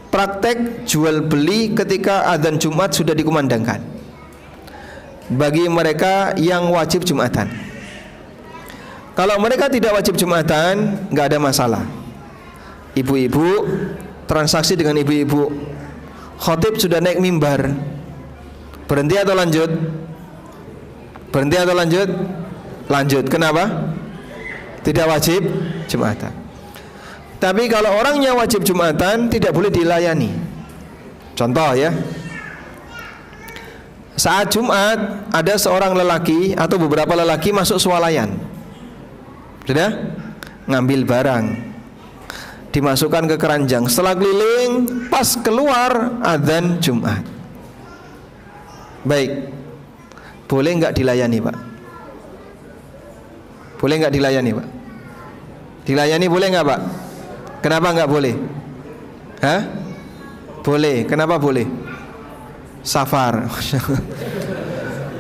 praktek jual beli ketika adzan Jumat sudah dikumandangkan bagi mereka yang wajib Jumatan? Kalau mereka tidak wajib Jumatan, nggak ada masalah. Ibu-ibu transaksi dengan ibu-ibu. Khatib sudah naik mimbar, berhenti atau lanjut? Berhenti atau lanjut? Lanjut. Kenapa? Tidak wajib Jumatan. Tapi kalau orangnya wajib Jumatan, tidak boleh dilayani. Contoh ya, saat Jumat ada seorang lelaki atau beberapa lelaki masuk swalayan, sudah ngambil barang, dimasukkan ke keranjang. Setelah keliling, pas keluar adzan Jumat. Baik, boleh nggak dilayani, Pak? Boleh nggak dilayani, Pak? Dilayani boleh nggak, Pak? Kenapa nggak boleh? Hah? Boleh. Kenapa boleh? Safar.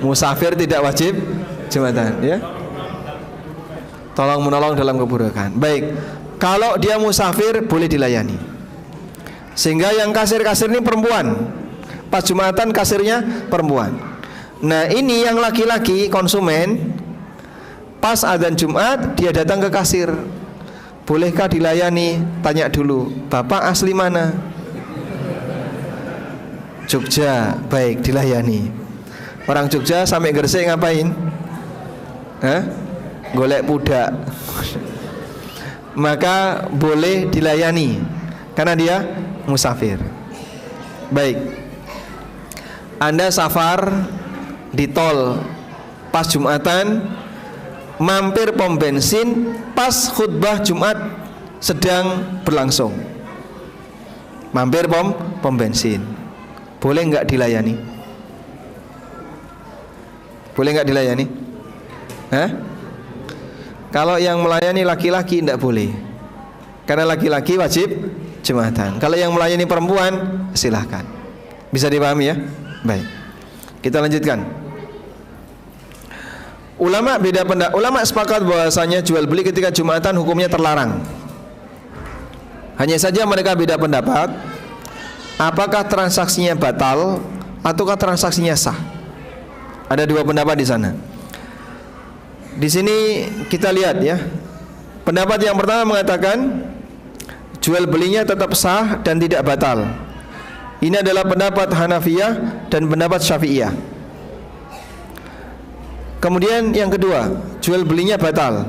Musafir tidak wajib Jumatan, ya. Tolong menolong dalam keburukan. Baik. Kalau dia musafir boleh dilayani. Sehingga yang kasir-kasir ini perempuan. Pas Jumatan kasirnya perempuan. Nah, ini yang laki-laki konsumen, pas adzan Jumat dia datang ke kasir. Bolehkah dilayani? Tanya dulu, Bapak asli mana? Jogja. Baik, dilayani. Orang Jogja sampai Gresik ngapain? Hah? Golek pudak. Maka boleh dilayani karena dia musafir. Baik. Anda safar di tol pas Jumatan, mampir pom bensin pas khutbah Jumat sedang berlangsung. Mampir pom bensin. Boleh nggak dilayani? Boleh nggak dilayani? Hah? Kalau yang melayani laki-laki tidak boleh, karena laki-laki wajib Jumatan. Kalau yang melayani perempuan silahkan. Bisa dipahami ya? Baik, kita lanjutkan. Ulama sepakat bahwasanya jual beli ketika Jumatan hukumnya terlarang. Hanya saja mereka beda pendapat, apakah transaksinya batal ataukah transaksinya sah. Ada dua pendapat di sana. Di sini kita lihat ya. Pendapat yang pertama mengatakan jual belinya tetap sah dan tidak batal. Ini adalah pendapat Hanafiyah dan pendapat Syafi'iyah. Kemudian yang kedua, jual belinya batal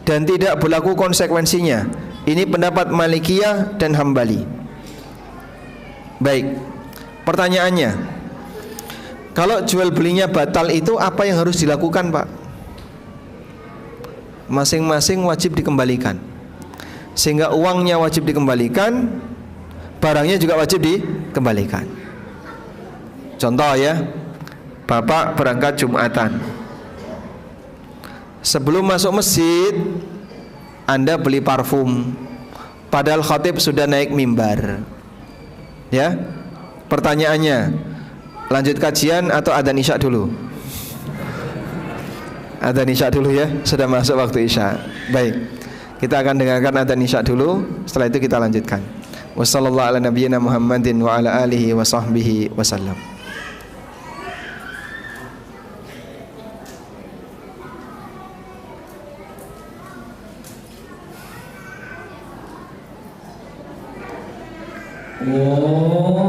dan tidak berlaku konsekuensinya. Ini pendapat Malikiyah dan Hambali. Baik, pertanyaannya, kalau jual belinya batal itu apa yang harus dilakukan, Pak? Masing-masing wajib dikembalikan. Sehingga uangnya wajib dikembalikan, barangnya juga wajib dikembalikan. Contoh ya, Bapak berangkat Jumatan. Sebelum masuk masjid, Anda beli parfum, padahal khatib sudah naik mimbar. Ya, pertanyaannya, lanjut kajian atau adzan isya dulu? Adzan isya dulu ya, sudah masuk waktu isya. Baik, kita akan dengarkan adzan isya dulu, setelah itu kita lanjutkan. Wassallallahu ala nabiyyina Muhammadin wa ala alihi wa sahbihi wasallam. Oh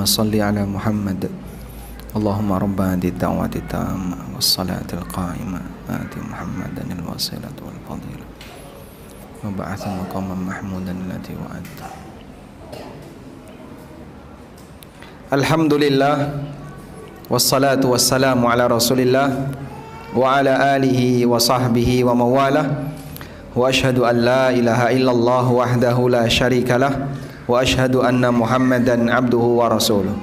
Salli ala Muhammad Allahumma rabba hadhihi ad-da'wati tammah was-salati al-qa'imah ati Muhammadan al-wasilata wal fadilah wa ba'athu maqaman mahmudan allati wa'adta. Alhamdulillah wassalatu wassalamu ala Rasulillah wa ala alihi wa sahbihi wa mawalah wa ashhadu an la ilaha illallah wahdahu la syarikalah wa asyhadu anna Muhammadan abduhu wa rasuluh.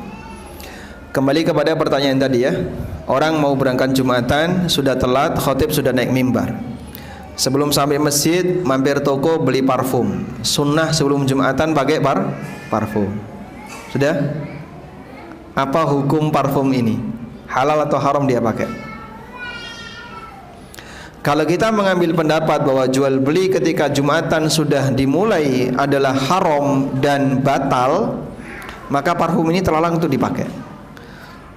Kembali kepada pertanyaan tadi ya. Orang mau berangkat Jumatan, sudah telat, khatib sudah naik mimbar. Sebelum sampai masjid, mampir toko beli parfum. Sunnah sebelum Jumatan pakai parfum. Sudah? Apa hukum parfum ini? Halal atau haram dia pakai? Kalau kita mengambil pendapat bahwa jual beli ketika Jumatan sudah dimulai adalah haram dan batal, maka parfum ini terlarang untuk dipakai.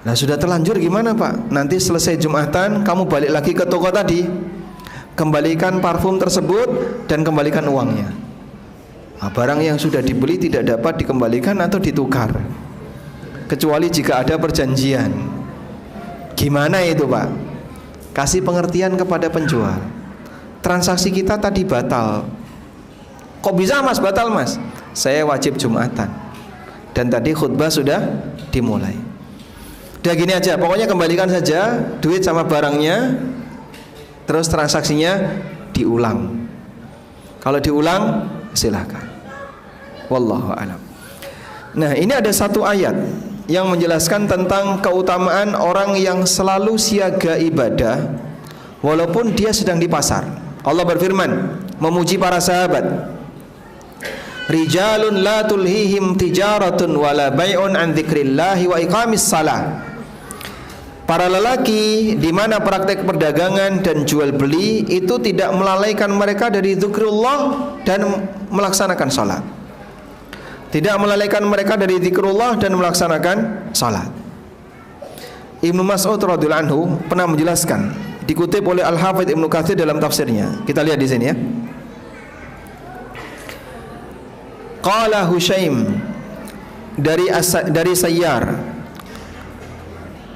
Nah, sudah terlanjur gimana Pak? Nanti selesai Jumatan kamu balik lagi ke toko tadi, kembalikan parfum tersebut dan kembalikan uangnya. Nah, barang yang sudah dibeli tidak dapat dikembalikan atau ditukar, kecuali jika ada perjanjian. Gimana itu Pak? Kasih pengertian kepada penjual. Transaksi kita tadi batal. Kok bisa Mas batal Mas? Saya wajib Jumatan dan tadi khutbah sudah dimulai. Udah gini aja, pokoknya kembalikan saja duit sama barangnya. terus transaksinya diulang. Kalau diulang silakan. Wallahu a'lam. Nah, ini ada satu ayat yang menjelaskan tentang keutamaan orang yang selalu siaga ibadah walaupun dia sedang di pasar. Allah berfirman memuji para sahabat, rijalun la tulhihim tijaratun wala bai'un an dzikrillahi wa iqamis salah. Para lelaki di mana praktek perdagangan dan jual beli itu tidak melalaikan mereka dari zikrullah dan melaksanakan salat. Tidak melalaikan mereka dari zikrullah dan melaksanakan salat. Ibnu Mas'ud radhiyallahu anhu pernah menjelaskan, dikutip oleh Al-Hafidz Ibnu Katsir dalam tafsirnya. Kita lihat di sini ya. Qala Hushaim dari Sayyar,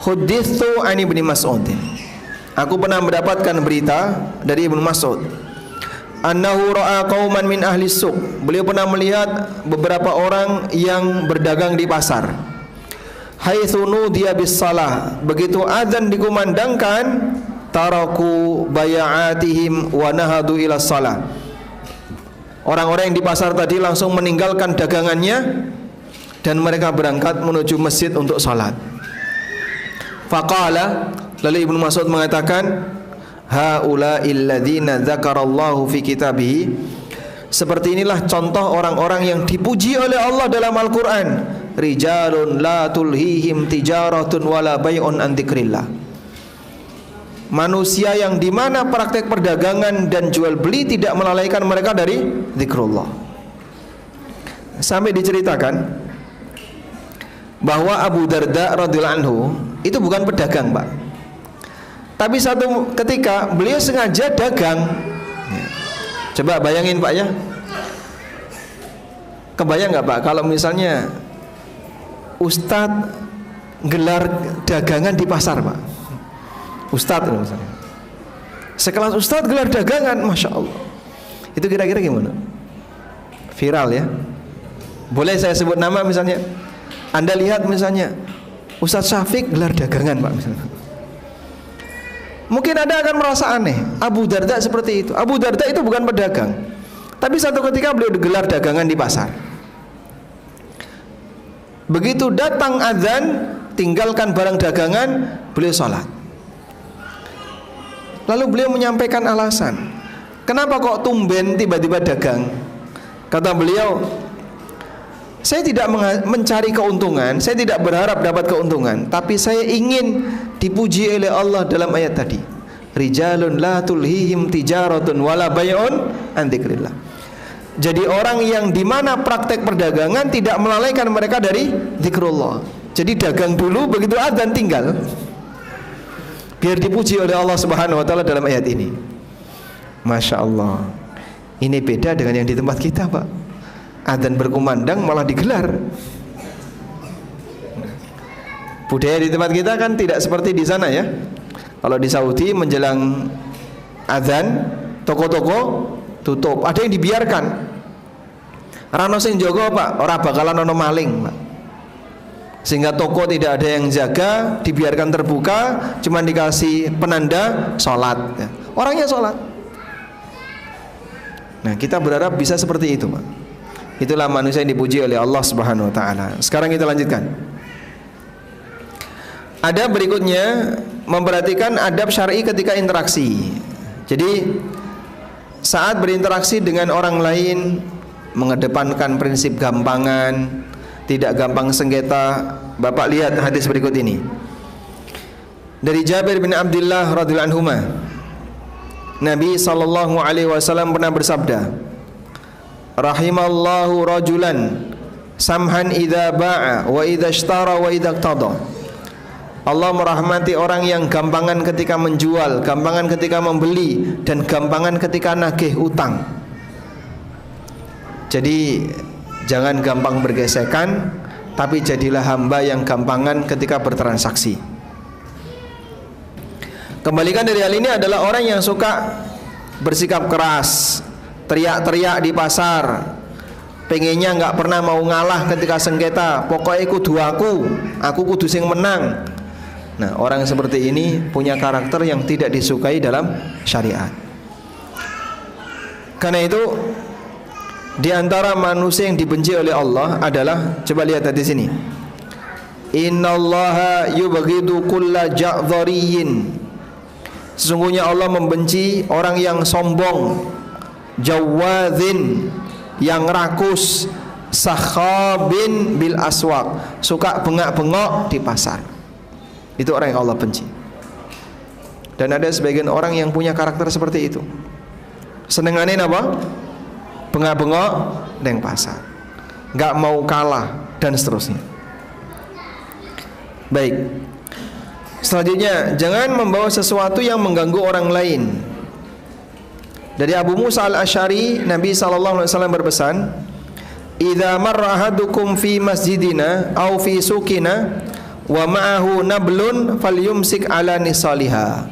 Huddithu an Ibnu Mas'ud. Aku pernah mendapatkan berita dari Ibnu Mas'ud. Annahu ra'a qauman min ahli suq. Beliau pernah melihat beberapa orang yang berdagang di pasar. Haitsu nudiya bis salah. Begitu azan dikumandangkan, taraku bay'atihim wa nahadu ila salah. Orang-orang yang di pasar tadi langsung meninggalkan dagangannya dan mereka berangkat menuju masjid untuk salat. Faqala, lalu Ibnu Mas'ud mengatakan, haula'il ladzina dzakarallahu fi kitabih. Seperti inilah contoh orang-orang yang dipuji oleh Allah dalam Al-Qur'an. Rijalun la tulhihim tijaratun wala bai'un an dzikrillah. Manusia yang dimana praktek perdagangan dan jual beli tidak melalaikan mereka dari zikrullah. Sampai diceritakan bahwa Abu Darda radhiyallahu anhu itu bukan pedagang, Pak. Tapi satu ketika beliau sengaja dagang. Coba bayangin, Pak ya. Kebayang nggak, Pak, kalau misalnya Ustadz gelar dagangan di pasar, Pak. Ustadz misalnya. Sekelas Ustadz gelar dagangan, Masya Allah. Itu kira-kira gimana? Viral ya. Boleh saya sebut nama misalnya. Anda lihat misalnya Ustadz Syafiq gelar dagangan, Pak, misalnya. Mungkin Anda akan merasa aneh. Abu Darda seperti itu. Abu Darda itu bukan pedagang, tapi satu ketika beliau gelar dagangan di pasar. Begitu datang azan, tinggalkan barang dagangan, beliau sholat. Lalu beliau menyampaikan alasan, kenapa kok tumben tiba-tiba dagang? Kata beliau, saya tidak mencari keuntungan, saya tidak berharap dapat keuntungan, tapi saya ingin dipuji oleh Allah dalam ayat tadi. Rijalun la tulhihim tijaratun wala bai'un an dzikrillah. Jadi orang yang dimana praktek perdagangan tidak melalaikan mereka dari zikrullah. Jadi dagang dulu, begitu adzan tinggal, biar dipuji oleh Allah Subhanahu wa taala dalam ayat ini. Masya Allah. Ini beda dengan yang di tempat kita, Pak. Adzan berkumandang malah digelar. Budaya di tempat kita kan tidak seperti di sana ya. Kalau di Saudi menjelang adzan, toko-toko tutup. Ada yang dibiarkan. Rano sing jogo, Pak, ora bakalan ono maling, Pak. Sehingga toko tidak ada yang jaga, dibiarkan terbuka, cuma dikasih penanda sholat ya. Orangnya sholat. Nah, kita berharap bisa seperti itu, Pak. Itulah manusia yang dipuji oleh Allah Subhanahu wa taala. Sekarang kita lanjutkan. Ada berikutnya, memperhatikan adab syar'i ketika interaksi. Jadi saat berinteraksi dengan orang lain, mengedepankan prinsip gampangan, tidak gampang sengketa. Bapak lihat hadis berikut ini. Dari Jabir bin Abdullah radhiyallahu anhuma, Nabi sallallahu alaihi wasallam pernah bersabda, rahimallahu rajulan samhan idza ba'a wa idza ishtara wa idza iqtada. Allah merahmati orang yang gampangan ketika menjual, gampangan ketika membeli, dan gampangan ketika nagih utang. Jadi jangan gampang bergesekan, tapi jadilah hamba yang gampangan ketika bertransaksi. Kembalikan dari hal ini adalah orang yang suka bersikap keras, teriak-teriak di pasar, pengennya nggak pernah mau ngalah ketika sengketa. Pokoknya kudu aku kudu sing menang. Nah, orang seperti ini punya karakter yang tidak disukai dalam syariat. Karena itu di antara manusia yang dibenci oleh Allah adalah, coba lihat di sini. Innallaha yubghidu kulla ja'dhariyyin. Sesungguhnya Allah membenci orang yang sombong, jawadzin, yang rakus, sakhabin bil aswaq, suka bengak-bengok di pasar. Itu orang yang Allah benci. Dan ada sebagian orang yang punya karakter seperti itu. Senenganin apa? Bengak-bengok neng pasar, nggak mau kalah dan seterusnya. Baik. Selanjutnya, jangan membawa sesuatu yang mengganggu orang lain. Dari Abu Musa al-Asy'ari, Nabi SAW berpesan, "Idza marra ahadukum fi masjidina aw fi suqina wa ma'ahu nablun falyumsik ala nisaliha."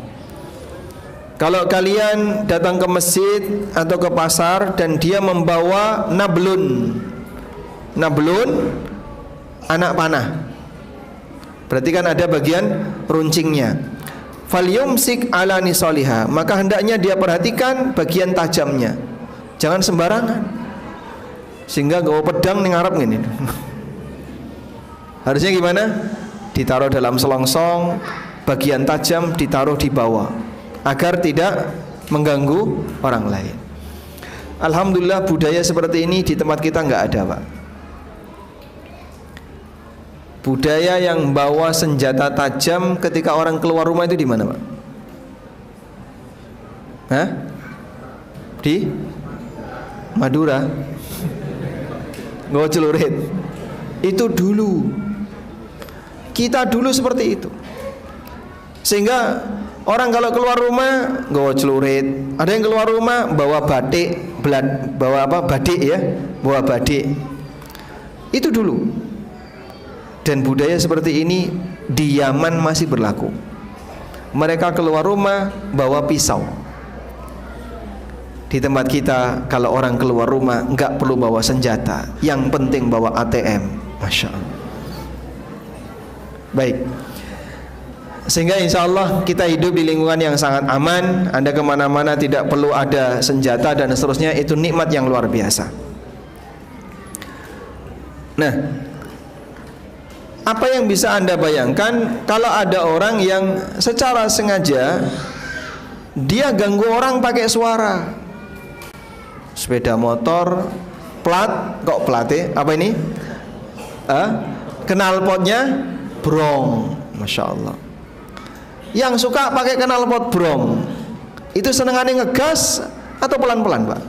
Kalau kalian datang ke masjid atau ke pasar dan dia membawa nablun. Nablun anak panah. Berarti kan ada bagian runcingnya. Falyumsik ala nisaliha, maka hendaknya dia perhatikan bagian tajamnya. Jangan sembarangan. Sehingga gawa pedang ning ngarep ngene. Harusnya gimana? Ditaruh dalam selongsong, bagian tajam ditaruh di bawah, agar tidak mengganggu orang lain. Alhamdulillah budaya seperti ini di tempat kita nggak ada, Pak. Budaya yang bawa senjata tajam ketika orang keluar rumah itu di mana, Pak? Hah? Di Madura. Nggak celurit. Itu dulu. Kita dulu seperti itu. Sehingga orang kalau keluar rumah bawa celurit, ada yang keluar rumah bawa batik, bawa apa? Badik ya, bawa badik. Itu dulu. Dan budaya seperti ini di Yaman masih berlaku. Mereka keluar rumah bawa pisau. Di tempat kita kalau orang keluar rumah enggak perlu bawa senjata, yang penting bawa ATM. Masya Allah. Baik. Sehingga insya Allah kita hidup di lingkungan yang sangat aman. Anda kemana-mana tidak perlu ada senjata dan seterusnya. Itu nikmat yang luar biasa. Nah, apa yang bisa Anda bayangkan kalau ada orang yang secara sengaja dia ganggu orang pakai suara. Sepeda motor, plat, kok plate? Apa ini? Knalpotnya brong. Masya Allah. Yang suka pakai knalpot brong, itu senengannya ngegas atau pelan-pelan, Pak?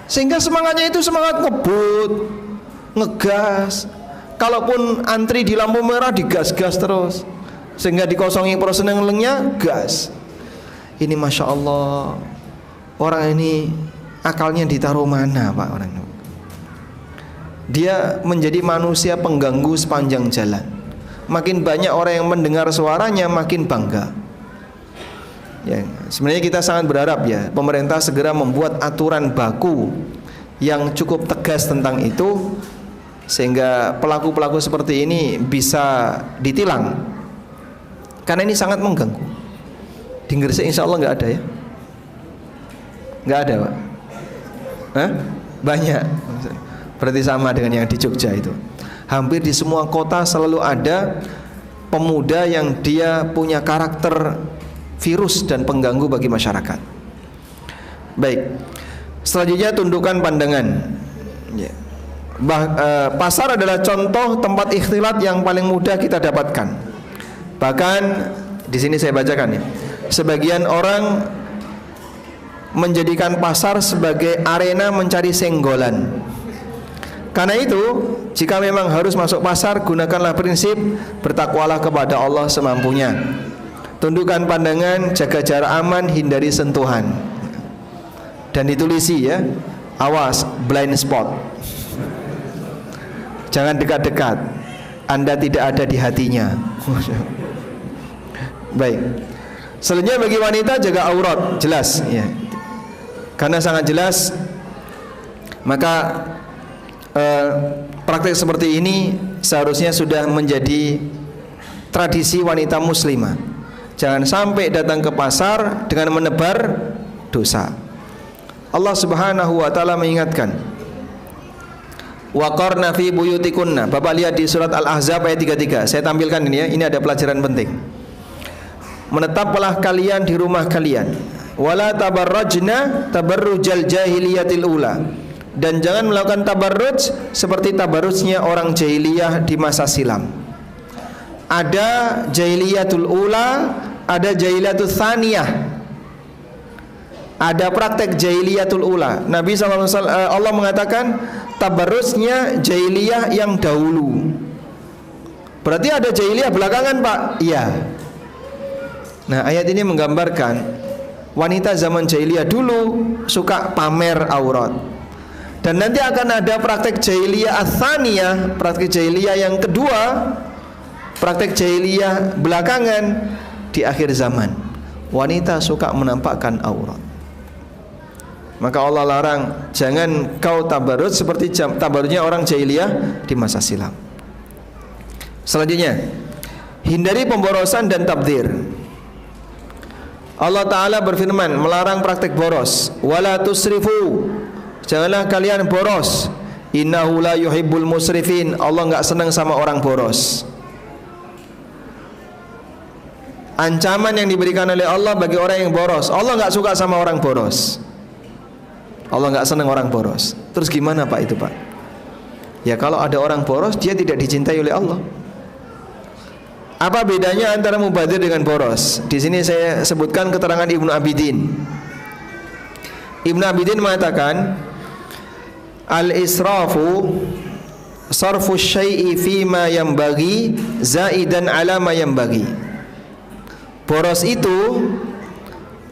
Sehingga semangatnya itu semangat ngebut, ngegas. Kalaupun antri di lampu merah digas-gas terus, sehingga dikosongi persenelengnya gas. Ini Masya Allah. Orang ini akalnya ditaruh mana, Pak? Orang ini dia menjadi manusia pengganggu sepanjang jalan. Makin banyak orang yang mendengar suaranya makin bangga. Ya, sebenarnya kita sangat berharap ya pemerintah segera membuat aturan baku yang cukup tegas tentang itu, sehingga pelaku-pelaku seperti ini bisa ditilang. Karena ini sangat mengganggu. Di Gresik insya Allah nggak ada ya? Nggak ada, Pak? Hah? Banyak. Berarti sama dengan yang di Jogja itu. Hampir di semua kota selalu ada pemuda yang dia punya karakter virus dan pengganggu bagi masyarakat. Baik. Selanjutnya tundukkan pandangan. Ya. Pasar adalah contoh tempat ikhtilat yang paling mudah kita dapatkan. Bahkan di sini saya bacakan ya. Sebagian orang menjadikan pasar sebagai arena mencari senggolan. Karena itu, jika memang harus masuk pasar, gunakanlah prinsip bertakwalah kepada Allah semampunya. Tundukkan pandangan, jaga jarak aman, hindari sentuhan. Dan ditulisi ya, awas blind spot. Jangan dekat-dekat, Anda tidak ada di hatinya. Baik. Selanjutnya bagi wanita jaga aurat, jelas ya. Karena sangat jelas, maka praktek seperti ini seharusnya sudah menjadi tradisi wanita muslimah. Jangan sampai datang ke pasar dengan menebar dosa. Allah Subhanahu wa taala mengingatkan, waqarna fi buyutikunna. Bapak lihat di surat Al-Ahzab ayat 33. Saya tampilkan ini ya, ini ada pelajaran penting. Menetaplah kalian di rumah kalian, wala tabarrajna tabarrujal jahiliyatil ula. Dan jangan melakukan tabarruj seperti tabarrujnya orang jahiliyah di masa silam. Ada jahiliyatul ula, ada jahiliyatul tsaniyah. Ada praktek jahiliyatul ula. Nabi SAW, Allah mengatakan tabarrujnya jahiliyah yang dahulu. Berarti ada jahiliyah belakangan, Pak? Iya. Nah, ayat ini menggambarkan wanita zaman jahiliyah dulu suka pamer aurat. Dan nanti akan ada praktek jahiliyah ats-tsaniyah, praktek jahiliyah yang kedua, praktek jahiliyah belakangan di akhir zaman. Wanita suka menampakkan aurat. Maka Allah larang, jangan kau tabarruj seperti tabarrujnya orang jahiliyah di masa silam. Selanjutnya, hindari pemborosan dan tabdzir. Allah Ta'ala berfirman melarang praktek boros. Wala tusrifu, janganlah kalian boros. Innahu la yuhibbul musrifin. Allah enggak senang sama orang boros. Ancaman yang diberikan oleh Allah bagi orang yang boros. Allah enggak suka sama orang boros. Allah enggak senang orang boros. Terus gimana Pak itu Pak? Ya kalau ada orang boros, dia tidak dicintai oleh Allah. Apa bedanya antara mubadzir dengan boros? Di sini saya sebutkan keterangan Ibnu Abidin. Ibnu Abidin mengatakan, al-israfu sarfu syai'i fima yanbaghi zaidan ala ma yanbaghi. Boros itu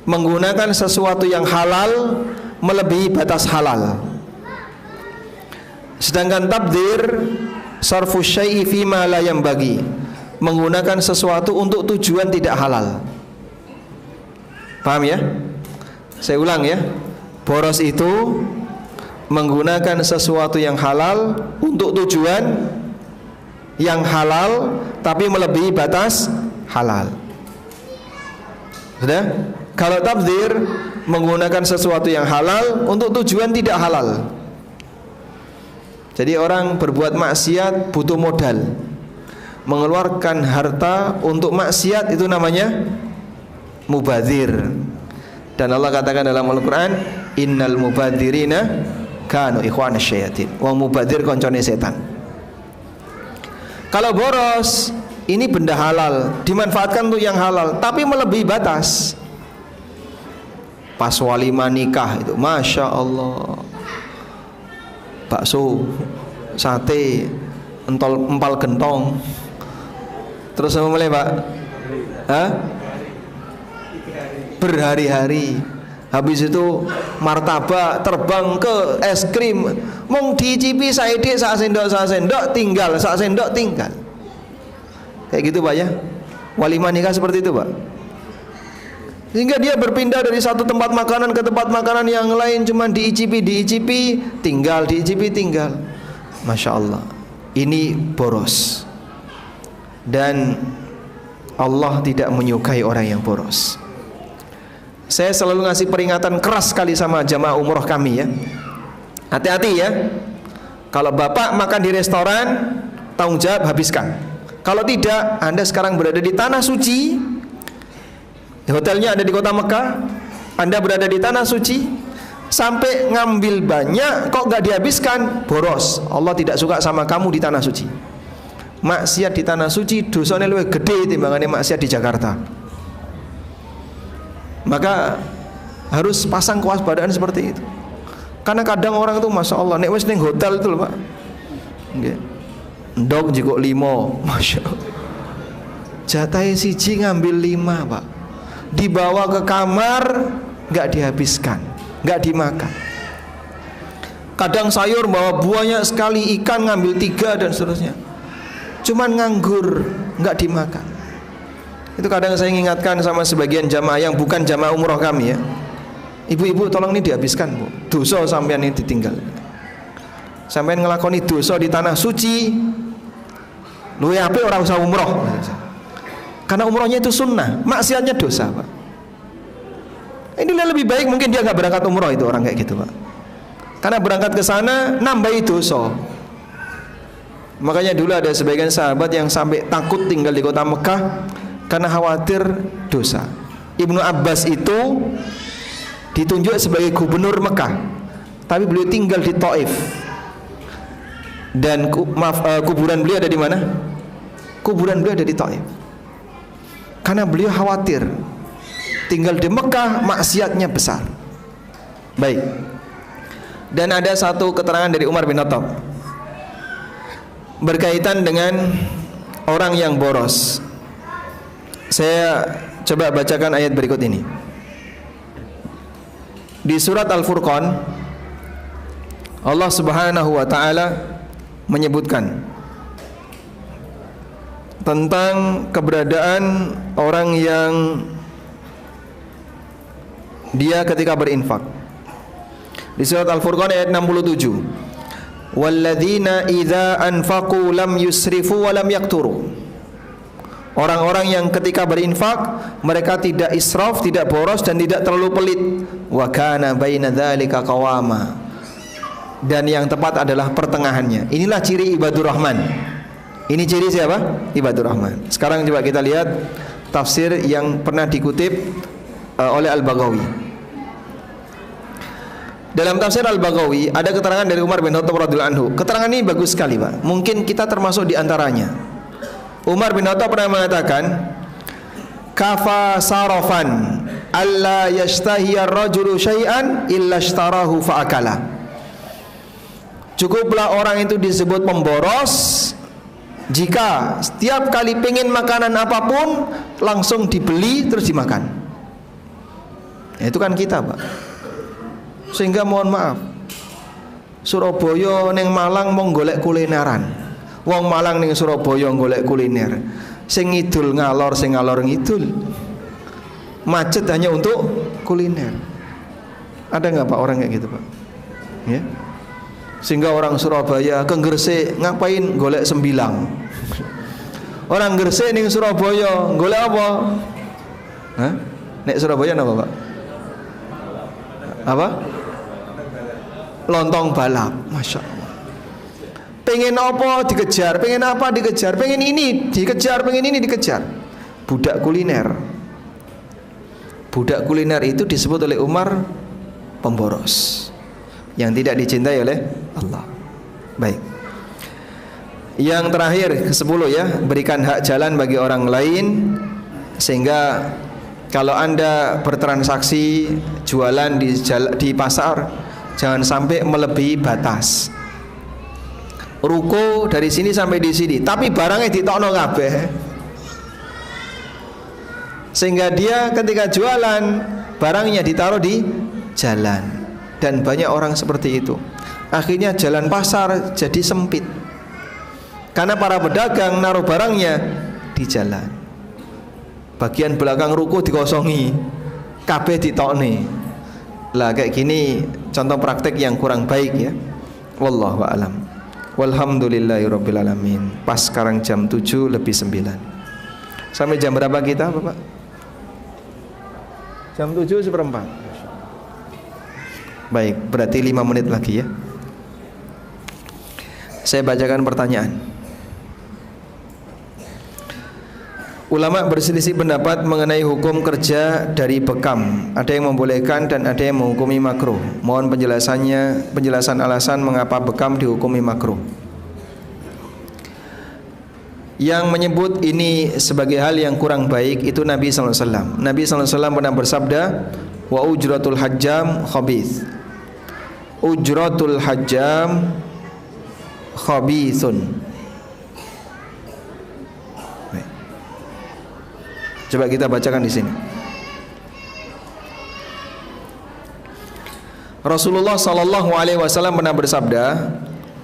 menggunakan sesuatu yang halal melebihi batas halal. Sedangkan tabdzir sarfu syai'i fima la yanbaghi, menggunakan sesuatu untuk tujuan tidak halal. Paham ya? Saya ulang ya. Boros itu menggunakan sesuatu yang halal untuk tujuan yang halal tapi melebihi batas halal. Sudah? Kalau tabdzir menggunakan sesuatu yang halal untuk tujuan tidak halal. Jadi orang berbuat maksiat butuh modal, mengeluarkan harta untuk maksiat, itu namanya mubadzir. Dan Allah katakan dalam Al-Quran, innal mubadzirina kanu ikhwana syayatin. Wong mubadzir koncone setan. Kalau boros, ini benda halal, dimanfaatkan untuk yang halal, tapi melebihi batas. Pas walimah nikah itu, masya Allah, bakso, sate, empal gentong. Terus apa mulai Pak? Hah? Berhari-hari. Habis itu martabak, terbang ke es krim, mong dicipi saedik sak sendok tinggal, sak sendok tinggal. Kayak gitu Pak ya. Walimah nikah seperti itu Pak. Sehingga dia berpindah dari satu tempat makanan ke tempat makanan yang lain, cuma diicipi, tinggal, diicipi, tinggal. Masya Allah. Ini boros. Dan Allah tidak menyukai orang yang boros. Saya selalu ngasih peringatan keras sekali sama jamaah umroh kami ya. Hati-hati ya. Kalau bapak makan di restoran, tanggung jawab habiskan. Kalau tidak, Anda sekarang berada di tanah suci, hotelnya ada di kota Mekah, Anda berada di tanah suci, sampai ngambil banyak kok gak dihabiskan, boros. Allah tidak suka sama kamu di tanah suci. Maksiat di tanah suci dosanya lebih gede timbangannya maksiat di Jakarta. Maka harus pasang kewaspadaan seperti itu. Karena kadang orang itu masya Allah, nek wis ning hotel itu loh Pak, nggih, ndok jiko 5, masya Allah, jatahnya siji ngambil 5 Pak, dibawa ke kamar nggak dihabiskan, nggak dimakan. Kadang sayur bawa banyak sekali, ikan ngambil 3 dan seterusnya, cuman nganggur, nggak dimakan. Itu kadang saya ingatkan sama sebagian jamaah yang bukan jamaah umroh kami ya, ibu-ibu tolong ini dihabiskan Bu, dosa sampean ini ditinggal. Sampean ngelakoni dosa di tanah suci, luwe apik ora usah umroh. Karena umrohnya itu sunnah, maksiatnya dosa, Pak. Ini lebih baik mungkin dia nggak berangkat umroh itu orang kayak gitu, Pak. Karena berangkat ke sana nambah dosa. Makanya dulu ada sebagian sahabat yang sampai takut tinggal di kota Mekah karena khawatir dosa. Ibnu Abbas itu ditunjuk sebagai gubernur Mekah, tapi beliau tinggal di Taif. Dan kuburan beliau ada di mana? Kuburan beliau ada di Taif. Karena beliau khawatir tinggal di Mekah maksiatnya besar. Baik. Dan ada satu keterangan dari Umar bin Khattab berkaitan dengan orang yang boros. Saya coba bacakan ayat berikut ini. Di surat Al-Furqan, Allah Subhanahu wa taala menyebutkan tentang keberadaan orang yang dia ketika berinfak. Di surat Al-Furqan ayat 67. Walladzina idza anfaqu lam yusrifu wa lam yaqturu. Orang-orang yang ketika berinfak mereka tidak israf, tidak boros dan tidak terlalu pelit. Wa kana baina dzalika qawama. Dan yang tepat adalah pertengahannya. Inilah ciri ibadur rahman. Ini ciri siapa? Ibadur rahman. Sekarang coba kita lihat tafsir yang pernah dikutip oleh Al-Baghawi. Dalam tafsir Al-Baghawi ada keterangan dari Umar bin Khattab radhiyallahu anhu. Keterangan ini bagus sekali, Pak. Mungkin kita termasuk di antaranya. Umar bin Khattab pernah mengatakan, "Kafa sarafan alla yashtahiya ar-rajulu syai'an illa ishtarahu fa'akala." Cukuplah orang itu disebut pemboros jika setiap kali pengen makanan apapun langsung dibeli terus dimakan. Ya, itu kan kita, Pak. Sehingga mohon maaf, Surabaya neng Malang mau golek kulineran, wong Malang neng Surabaya golek kuliner, sing ngidul ngalor, sing ngalor ngidul, macet hanya untuk kuliner. Ada nggak Pak orang kayak gitu, Pak? Ya. Sehingga orang Surabaya ke Gresik ngapain golek sembilang. Orang Gresik neng Surabaya golek apa? Hah? Nek Surabaya apa, Pak? Apa? Lontong balap. Masya Allah. Pengen apa dikejar, pengen apa dikejar, pengen ini dikejar, pengen ini dikejar. Budak kuliner. Budak kuliner itu disebut oleh Umar pemboros yang tidak dicintai oleh Allah. Baik. Yang terakhir ke-10 ya, berikan hak jalan bagi orang lain. Sehingga kalau Anda bertransaksi jualan di pasar, jangan sampai melebihi batas. Ruko dari sini sampai di sini, tapi barangnya ditokno kabeh. Sehingga dia ketika jualan barangnya ditaruh di jalan. Dan banyak orang seperti itu. Akhirnya jalan pasar jadi sempit. Karena para pedagang naruh barangnya di jalan. Bagian belakang ruko dikosongi, kabeh ditokne. Lah kayak gini contoh praktek yang kurang baik ya. Wallahu a'lam. Walhamdulillahirabbil alamin. Pas sekarang jam 7:09. Sampai jam berapa kita, Bapak? Jam 7:04. Baik, berarti 5 menit lagi ya. Saya bacakan pertanyaan. Ulama berselisih pendapat mengenai hukum kerja dari bekam. Ada yang membolehkan dan ada yang menghukumi makruh. Mohon penjelasan alasan mengapa bekam dihukumi makruh. Yang menyebut ini sebagai hal yang kurang baik itu Nabi sallallahu alaihi wasallam. Nabi sallallahu alaihi wasallam pernah bersabda, "Wa ujratul hajjam khabith." Ujratul hajjam khabithun. Coba kita bacakan di sini. Rasulullah sallallahu alaihi wasallam pernah bersabda,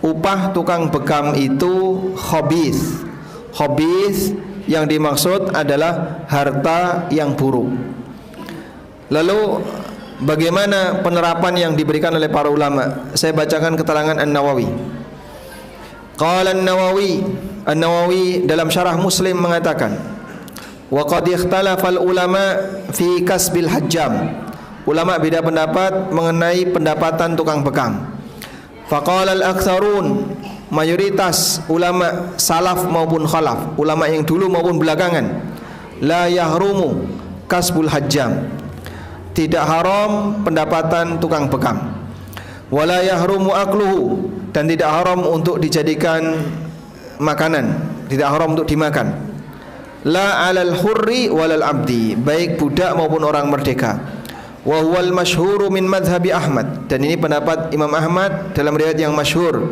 upah tukang bekam itu khabith. Khabith yang dimaksud adalah harta yang buruk. Lalu bagaimana penerapan yang diberikan oleh para ulama? Saya bacakan keterangan An-Nawawi. Qala An-Nawawi dalam syarah Muslim mengatakan, Wa qad ikhtalafal ulama fi kasbil hajjam. Ulama beda pendapat mengenai pendapatan tukang bekam. Faqala al-aktsarun, mayoritas ulama salaf maupun khalaf, ulama yang dulu maupun belakangan, la yahrumu kasbul hajjam, tidak haram pendapatan tukang bekam. Wala yahrumu akluhu, dan tidak haram untuk dijadikan makanan, tidak haram untuk dimakan. La alal hurri walal abdi, baik budak maupun orang merdeka. Wa huwal masyhuru min madhhabi Ahmad, dan ini pendapat Imam Ahmad dalam riwayat yang masyhur.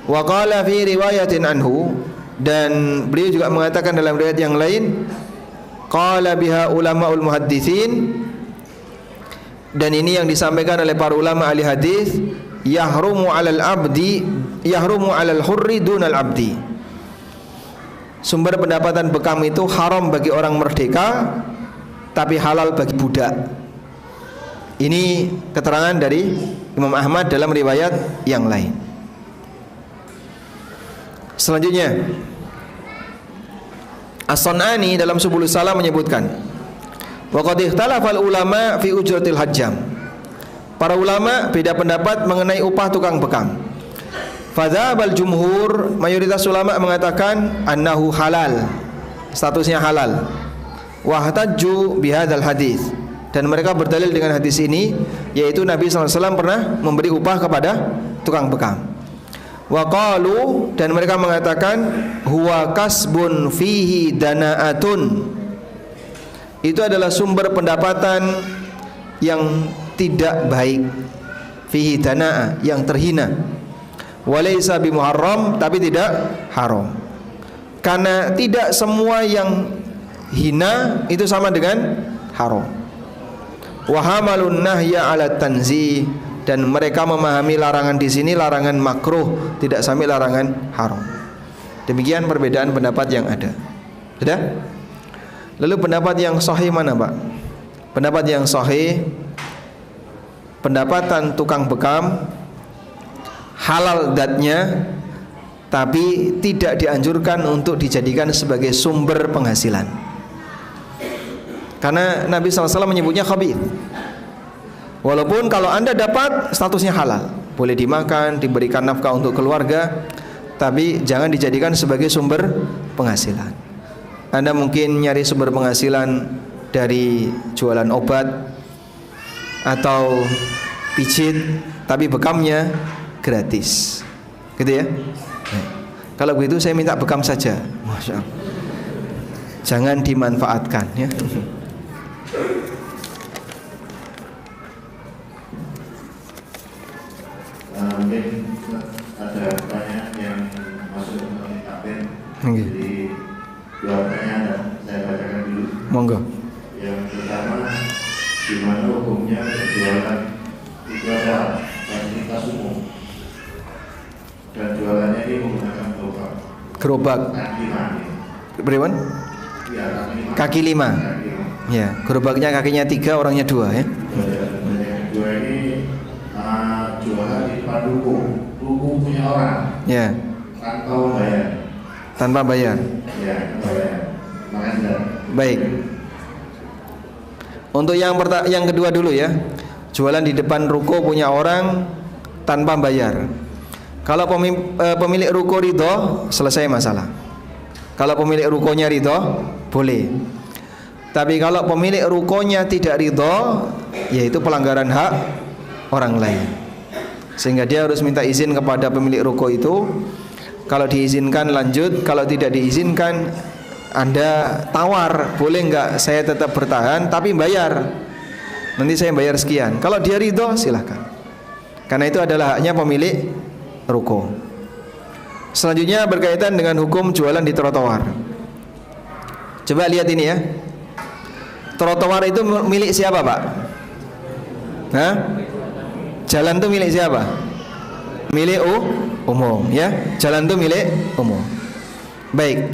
Wa qala fi riwayatin anhu, dan beliau juga mengatakan dalam riwayat yang lain, qala biha ulamaul muhadditsin, dan ini yang disampaikan oleh para ulama ahli hadis, yahrumu alal abdi, yahrumu alal hurri dunal abdi. Sumber pendapatan bekam itu haram bagi orang merdeka, tapi halal bagi budak. Ini keterangan dari Imam Ahmad dalam riwayat yang lain. Selanjutnya, As-Sun'ani dalam Subulus Salam menyebutkan, wa qad ikhtalafal ulama fi ujratil hajjam. Para ulama beda pendapat mengenai upah tukang bekam. Fadzhabal jumhur, mayoritas ulama mengatakan annahu halal, statusnya halal. Wahtajju bihadzal hadis, dan mereka berdalil dengan hadis ini, yaitu Nabi SAW pernah memberi upah kepada tukang bekam. Wa qalu, dan mereka mengatakan huwa kasbun fihi dana'atun, itu adalah sumber pendapatan yang tidak baik, fihi dana'a, yang terhina. Walaysa bimuharram, tapi tidak haram, karena tidak semua yang hina itu sama dengan haram. Wa hamalun nahya ala tanzih, dan mereka memahami larangan di sini larangan makruh, tidak sampai larangan haram. Demikian perbedaan pendapat yang ada. Sudah? Lalu pendapat yang sahih mana, Pak? Pendapat yang sahih, pendapatan tukang bekam halal datnya, tapi tidak dianjurkan untuk dijadikan sebagai sumber penghasilan. Karena Nabi SAW menyebutnya khabith. Walaupun kalau Anda dapat, statusnya halal, boleh dimakan, diberikan nafkah untuk keluarga, tapi jangan dijadikan sebagai sumber penghasilan. Anda mungkin nyari sumber penghasilan dari jualan obat atau pijit, tapi bekamnya gratis, gitu ya. Kalau begitu saya minta bekam saja, Masya Allah. Jangan dimanfaatkan, ya. Mungkin ada pertanyaan yang masuk ke kapten. Jadi dua pertanyaan saya bacakan dulu. Monggo. Yang pertama, gimana hukumnya berjualan itu ada fasilitas umum dan jualannya ini menggunakan gerobak. Gerobak. Kaki lima. Beriman? Ya, kaki lima. Ya, gerobaknya kakinya 3, orangnya 2, ya. Yang kedua ini jualan di depan ruko punya orang. Ya. Tanpa bayar. Tanpa bayar. Ya, tanpa bayar. Makasih. Baik. Untuk yang kedua dulu ya. Jualan di depan ruko punya orang tanpa bayar. Kalau pemilik ruko ridho, selesai masalah. Kalau pemilik rukonya ridho, boleh. Tapi kalau pemilik rukonya tidak ridho, yaitu pelanggaran hak orang lain. Sehingga dia harus minta izin kepada pemilik ruko itu. Kalau diizinkan lanjut, kalau tidak diizinkan Anda tawar, boleh enggak saya tetap bertahan tapi bayar. Nanti saya bayar sekian. Kalau dia ridho, silahkan. Karena itu adalah haknya pemilik ruko. Selanjutnya berkaitan dengan hukum jualan di trotoar. Coba lihat ini ya. Trotoar itu milik siapa, Pak? Hah? Jalan itu milik siapa? Milik umum, ya. Jalan itu milik umum. Baik.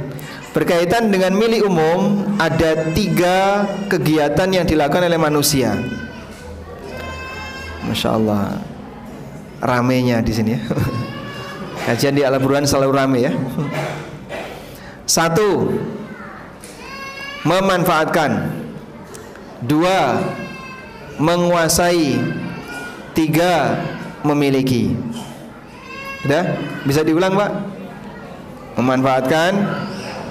Berkaitan dengan milik umum, ada 3 kegiatan yang dilakukan oleh manusia. Masya Allah, ramenya di sini ya. Kajian di Al-Burhan selalu rame ya. 1, memanfaatkan. 2, menguasai. 3, memiliki. Sudah? Bisa diulang, Pak? Memanfaatkan,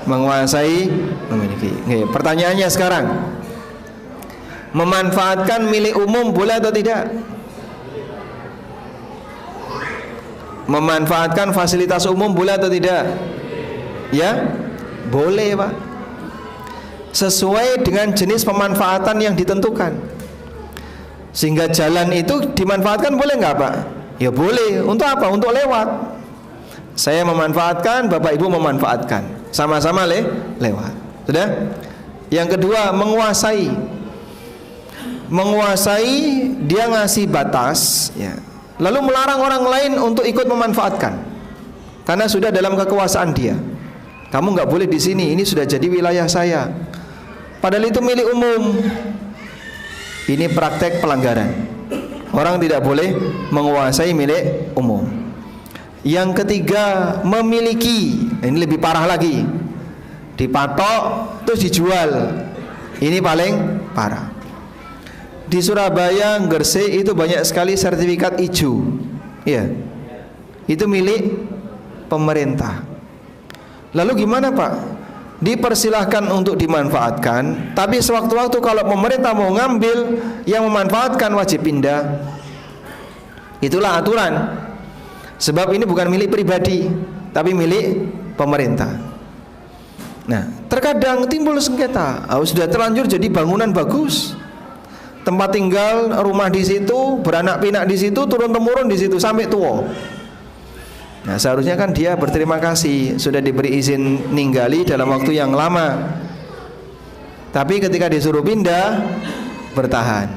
menguasai, memiliki. Oke, pertanyaannya sekarang, memanfaatkan milik umum boleh atau tidak? Memanfaatkan fasilitas umum boleh atau tidak? Ya, boleh, Pak. Sesuai dengan jenis pemanfaatan yang ditentukan. Sehingga jalan itu dimanfaatkan boleh nggak, Pak? Ya boleh. Untuk apa? Untuk lewat. Saya memanfaatkan, Bapak Ibu memanfaatkan. Sama-sama lewat. Sudah? Yang kedua, menguasai. Menguasai, dia ngasih batas, ya. Lalu melarang orang lain untuk ikut memanfaatkan. Karena sudah dalam kekuasaan dia. Kamu nggak boleh di sini, ini sudah jadi wilayah saya. Padahal itu milik umum. Ini praktek pelanggaran. Orang tidak boleh menguasai milik umum. Yang ketiga, memiliki. Ini lebih parah lagi. Dipatok terus dijual. Ini paling parah. Di Surabaya, Gresik itu banyak sekali sertifikat hijau. Iya. Itu milik pemerintah. Lalu gimana, Pak? Dipersilahkan untuk dimanfaatkan, tapi sewaktu-waktu kalau pemerintah mau ngambil, yang memanfaatkan wajib pindah. Itulah aturan. Sebab ini bukan milik pribadi, tapi milik pemerintah. Nah, terkadang timbul sengketa. Sudah terlanjur jadi bangunan bagus, tempat tinggal, rumah di situ, beranak pinak di situ, turun temurun di situ sampai tua. Nah, seharusnya kan dia berterima kasih sudah diberi izin ninggali dalam waktu yang lama. Tapi ketika disuruh pindah, bertahan.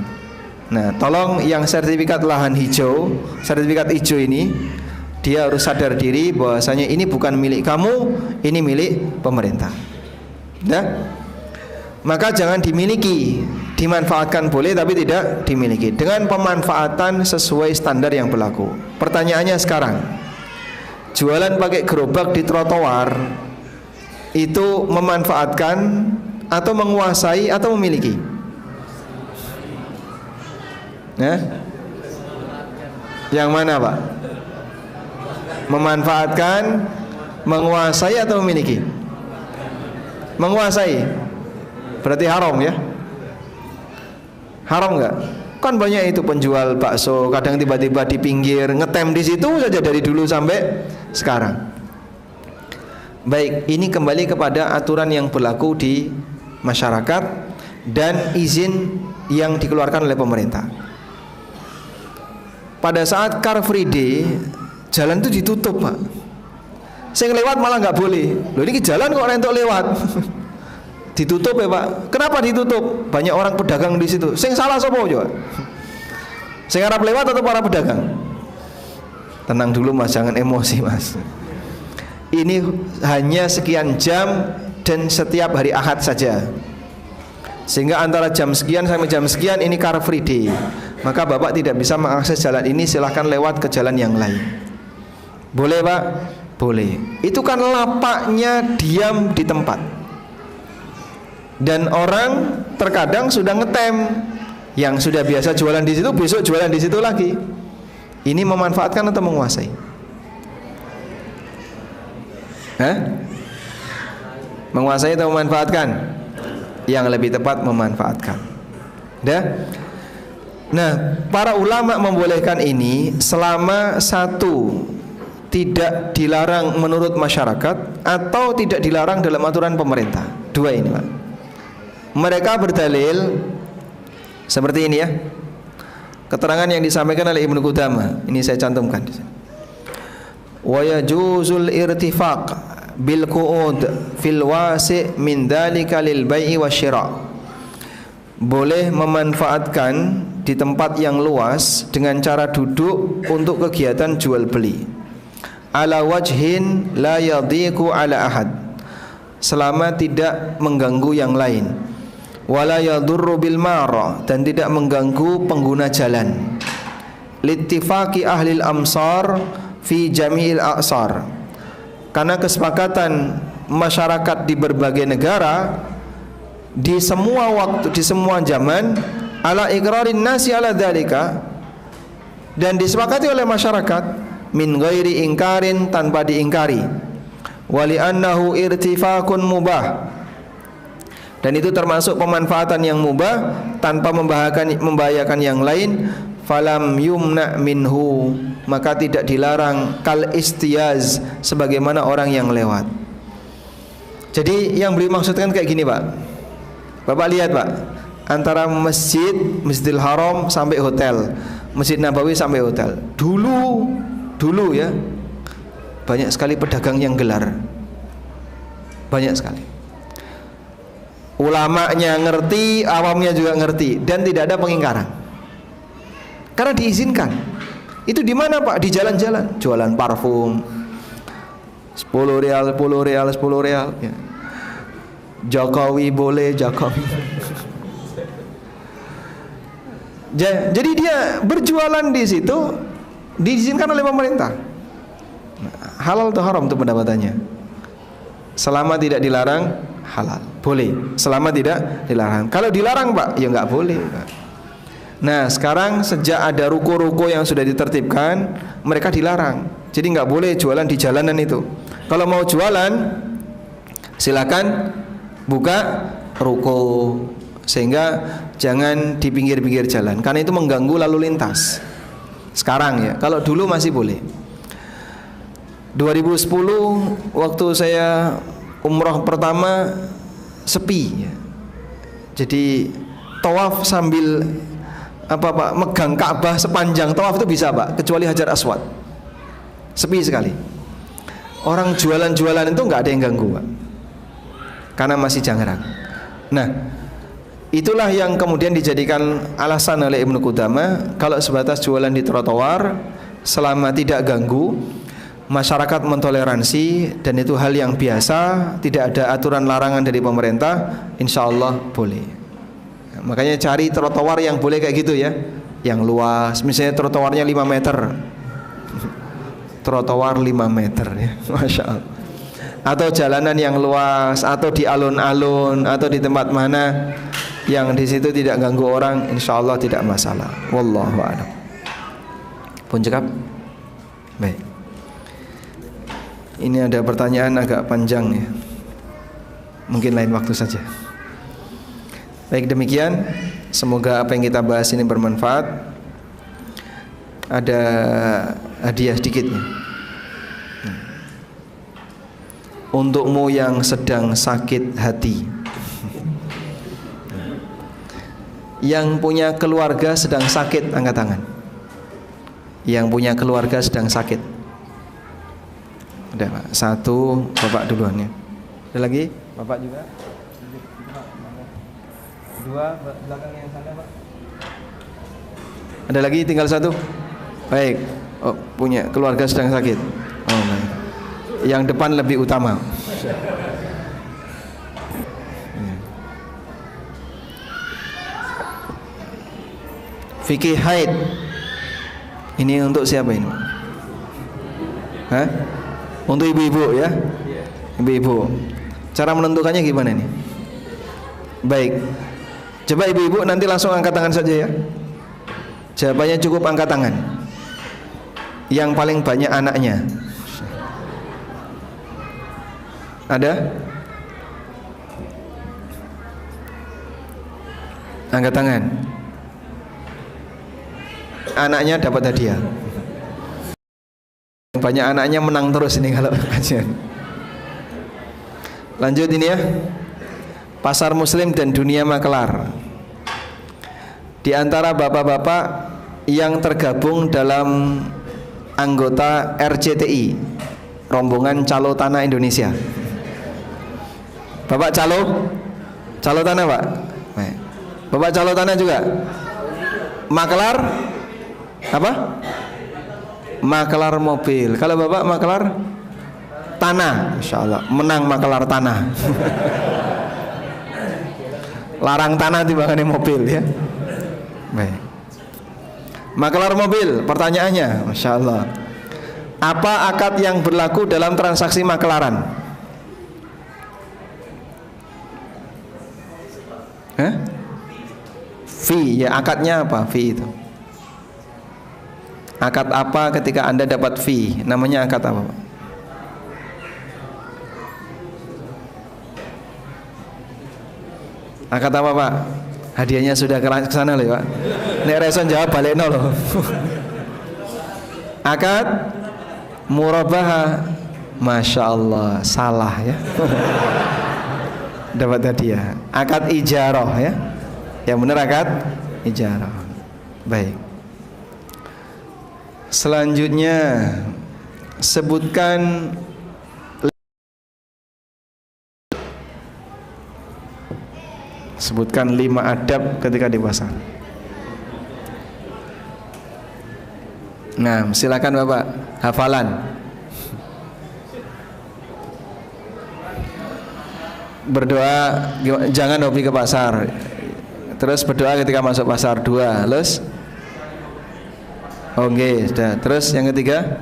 Nah, tolong yang sertifikat lahan hijau, sertifikat hijau ini, dia harus sadar diri bahwasanya ini bukan milik kamu, ini milik pemerintah. Nah, maka jangan dimiliki. Dimanfaatkan boleh tapi tidak dimiliki, dengan pemanfaatan sesuai standar yang berlaku. Pertanyaannya sekarang, jualan pakai gerobak di trotoar itu memanfaatkan atau menguasai atau memiliki? Nah, yang mana, Pak? Memanfaatkan, menguasai atau memiliki? Menguasai. Berarti haram, ya? Haram nggak? Kan banyak itu penjual bakso, kadang tiba-tiba di pinggir ngetem di situ saja dari dulu sampai sekarang. Baik, ini kembali kepada aturan yang berlaku di masyarakat dan izin yang dikeluarkan oleh pemerintah. Pada saat Car Free Day, jalan itu ditutup, Pak. Saya lewat malah nggak boleh. Loh, ini jalan kok rentok lewat. Ditutup, ya, Pak. Kenapa ditutup? Banyak orang pedagang di situ. Sing salah sapa coba? Sing arep lewat atau para pedagang? Tenang dulu, Mas, jangan emosi, Mas. Ini hanya sekian jam dan setiap hari Ahad saja. Sehingga antara jam sekian sampai jam sekian ini Car Free Day. Maka Bapak tidak bisa mengakses jalan ini, silahkan lewat ke jalan yang lain. Boleh, Pak? Boleh. Itu kan lapaknya diam di tempat. Dan orang terkadang sudah ngetem, yang sudah biasa jualan di situ besok jualan di situ lagi. Ini memanfaatkan atau menguasai? Menguasai atau memanfaatkan? Yang lebih tepat memanfaatkan. Nah, para ulama membolehkan ini selama satu, tidak dilarang menurut masyarakat atau tidak dilarang dalam aturan pemerintah. Dua ini, Pak. Mereka berdalil seperti ini, ya. Keterangan yang disampaikan oleh Ibnu Qudamah, ini saya cantumkan di sini. Wa yajuzul irtifaq bil qu'ud fil wasi' min dzalika lil bai'i wasyira'. Boleh memanfaatkan di tempat yang luas dengan cara duduk untuk kegiatan jual beli. Ala wajhin la yadhiqu ala ahad. Selama tidak mengganggu yang lain. Wala yadurru bil mara, dan tidak mengganggu pengguna jalan. Littifaqi ahlil amsar fi jami'il a'sar. Karena kesepakatan masyarakat di berbagai negara di semua waktu, di semua zaman, ala iqrarin nasi ala dzalika, dan disepakati oleh masyarakat, min ghairi ingkarin, tanpa diingkari, wali annahu irtifaqun mubah, dan itu termasuk pemanfaatan yang mubah tanpa membahayakan yang lain, falam yumna minhu, maka tidak dilarang, kal istiyaz, sebagaimana orang yang lewat. Jadi yang beliau maksudkan kayak gini, Pak. Bapak lihat, Pak, antara Masjidil Haram sampai hotel, Masjid Nabawi sampai hotel. Dulu ya, banyak sekali pedagang yang gelar. Banyak sekali. Ulamanya ngerti, awamnya juga ngerti, dan tidak ada pengingkaran. Karena diizinkan. Itu di mana, Pak? Di jalan-jalan, jualan parfum. 10 rial ya. Jokowi boleh, Jokowi. Jadi dia berjualan di situ diizinkan oleh pemerintah. Halal atau haram itu pendapatannya? Selama tidak dilarang, halal, boleh. Selama tidak dilarang. Kalau dilarang, Pak, ya nggak boleh, Pak. Nah, sekarang sejak ada ruko-ruko yang sudah ditertibkan, mereka dilarang. Jadi nggak boleh jualan di jalanan itu. Kalau mau jualan, silakan buka ruko, sehingga jangan di pinggir-pinggir jalan, karena itu mengganggu lalu lintas. Sekarang ya, kalau dulu masih boleh. 2010 waktu saya umroh pertama sepi ya. Jadi tawaf sambil Pak, megang Ka'bah sepanjang tawaf itu bisa, Pak, kecuali Hajar Aswad. Sepi sekali. Orang jualan-jualan itu nggak ada yang ganggu, Pak, karena masih jangkrak. Nah, itulah yang kemudian dijadikan alasan oleh Ibnu Qudamah, kalau sebatas jualan di trotoar selama tidak ganggu, masyarakat mentoleransi, dan itu hal yang biasa, tidak ada aturan larangan dari pemerintah, insya Allah boleh. Makanya cari trotoar yang boleh kayak gitu ya, yang luas, misalnya trotoarnya 5 meter. Trotoar 5 meter ya, Masya Allah. Atau jalanan yang luas, atau di alun-alun, atau di tempat mana yang di situ tidak ganggu orang, insya Allah tidak masalah. Wallahu a'lam. Pun cekap. Baik. Ini ada pertanyaan agak panjang ya, mungkin lain waktu saja. Baik, demikian. Semoga apa yang kita bahas ini bermanfaat. Ada hadiah sedikit nih. Untukmu yang sedang sakit hati, yang punya keluarga sedang sakit, angkat tangan. Yang punya keluarga sedang sakit. Ada, Pak. Satu, Bapak duluan ya. Ada lagi? Bapak juga? Dua, belakang yang sana, Pak. Ada lagi, tinggal satu. Baik. Oh, punya keluarga sedang sakit. Oh, baik. Yang depan lebih utama. Fikih haid. Ini untuk siapa ini? Hah? Untuk ibu-ibu ya? Ibu-ibu. Cara menentukannya gimana nih? Baik. Coba ibu-ibu nanti langsung angkat tangan saja ya. Jawabannya cukup angkat tangan. Yang paling banyak anaknya. Ada? Angkat tangan. Anaknya dapat hadiah. Banyak anaknya menang terus ini kalau kajian. Lanjut ini ya. Pasar Muslim dan dunia makelar. Di antara bapak-bapak yang tergabung dalam anggota RCTI, Rombongan Calo Tanah Indonesia. Bapak calo tanah, Pak. Bapak calo tanah juga. Makelar apa? Makelar mobil. Kalau Bapak makelar tanah, Masya Allah, menang makelar tanah. Larang tanah timbangannya mobil ya. Baik. Makelar mobil, pertanyaannya, Masya Allah, apa akad yang berlaku dalam transaksi makelaran? Hah? Fi, ya akadnya apa? Fi itu. Akad apa ketika Anda dapat fi? Namanya akad apa, Pak? Akad apa, Pak? Hadiahnya sudah ke sana loh, Pak. Nek reson jawab balik nol loh. Akad murabaha. Masya Allah, salah ya. Dapat hadiah. Akad ijarah ya. Yang benar akad ijarah. Baik. Selanjutnya sebutkan sebutkan 5 adab ketika di pasar. Nah, silakan Bapak, hafalan. Berdoa jangan hobi ke pasar. Terus berdoa ketika masuk pasar 2. Terus oke, sudah. Terus yang ketiga?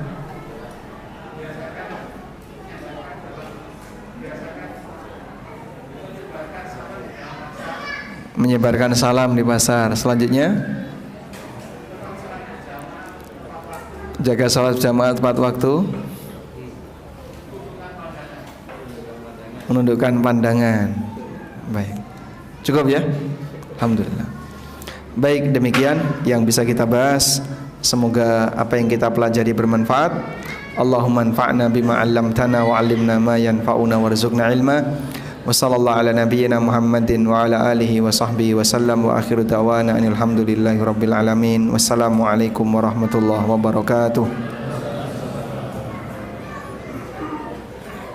Menyebarkan salam di pasar. Selanjutnya jaga salat jamaah tepat waktu. Menundukkan pandangan. Baik. Cukup ya? Alhamdulillah. Baik, demikian yang bisa kita bahas. Semoga apa yang kita pelajari bermanfaat. Allahumma anfa'na bima 'allamtana wa 'allimna ma yanfa'una warzuqna ilma. Wa sallallahu ala nabiyyina Muhammadin wa ala alihi wa sahbihi wa sallam wa akhiru da'wana alhamdulillahi rabbil alamin. Wassalamu alaikum warahmatullahi wabarakatuh.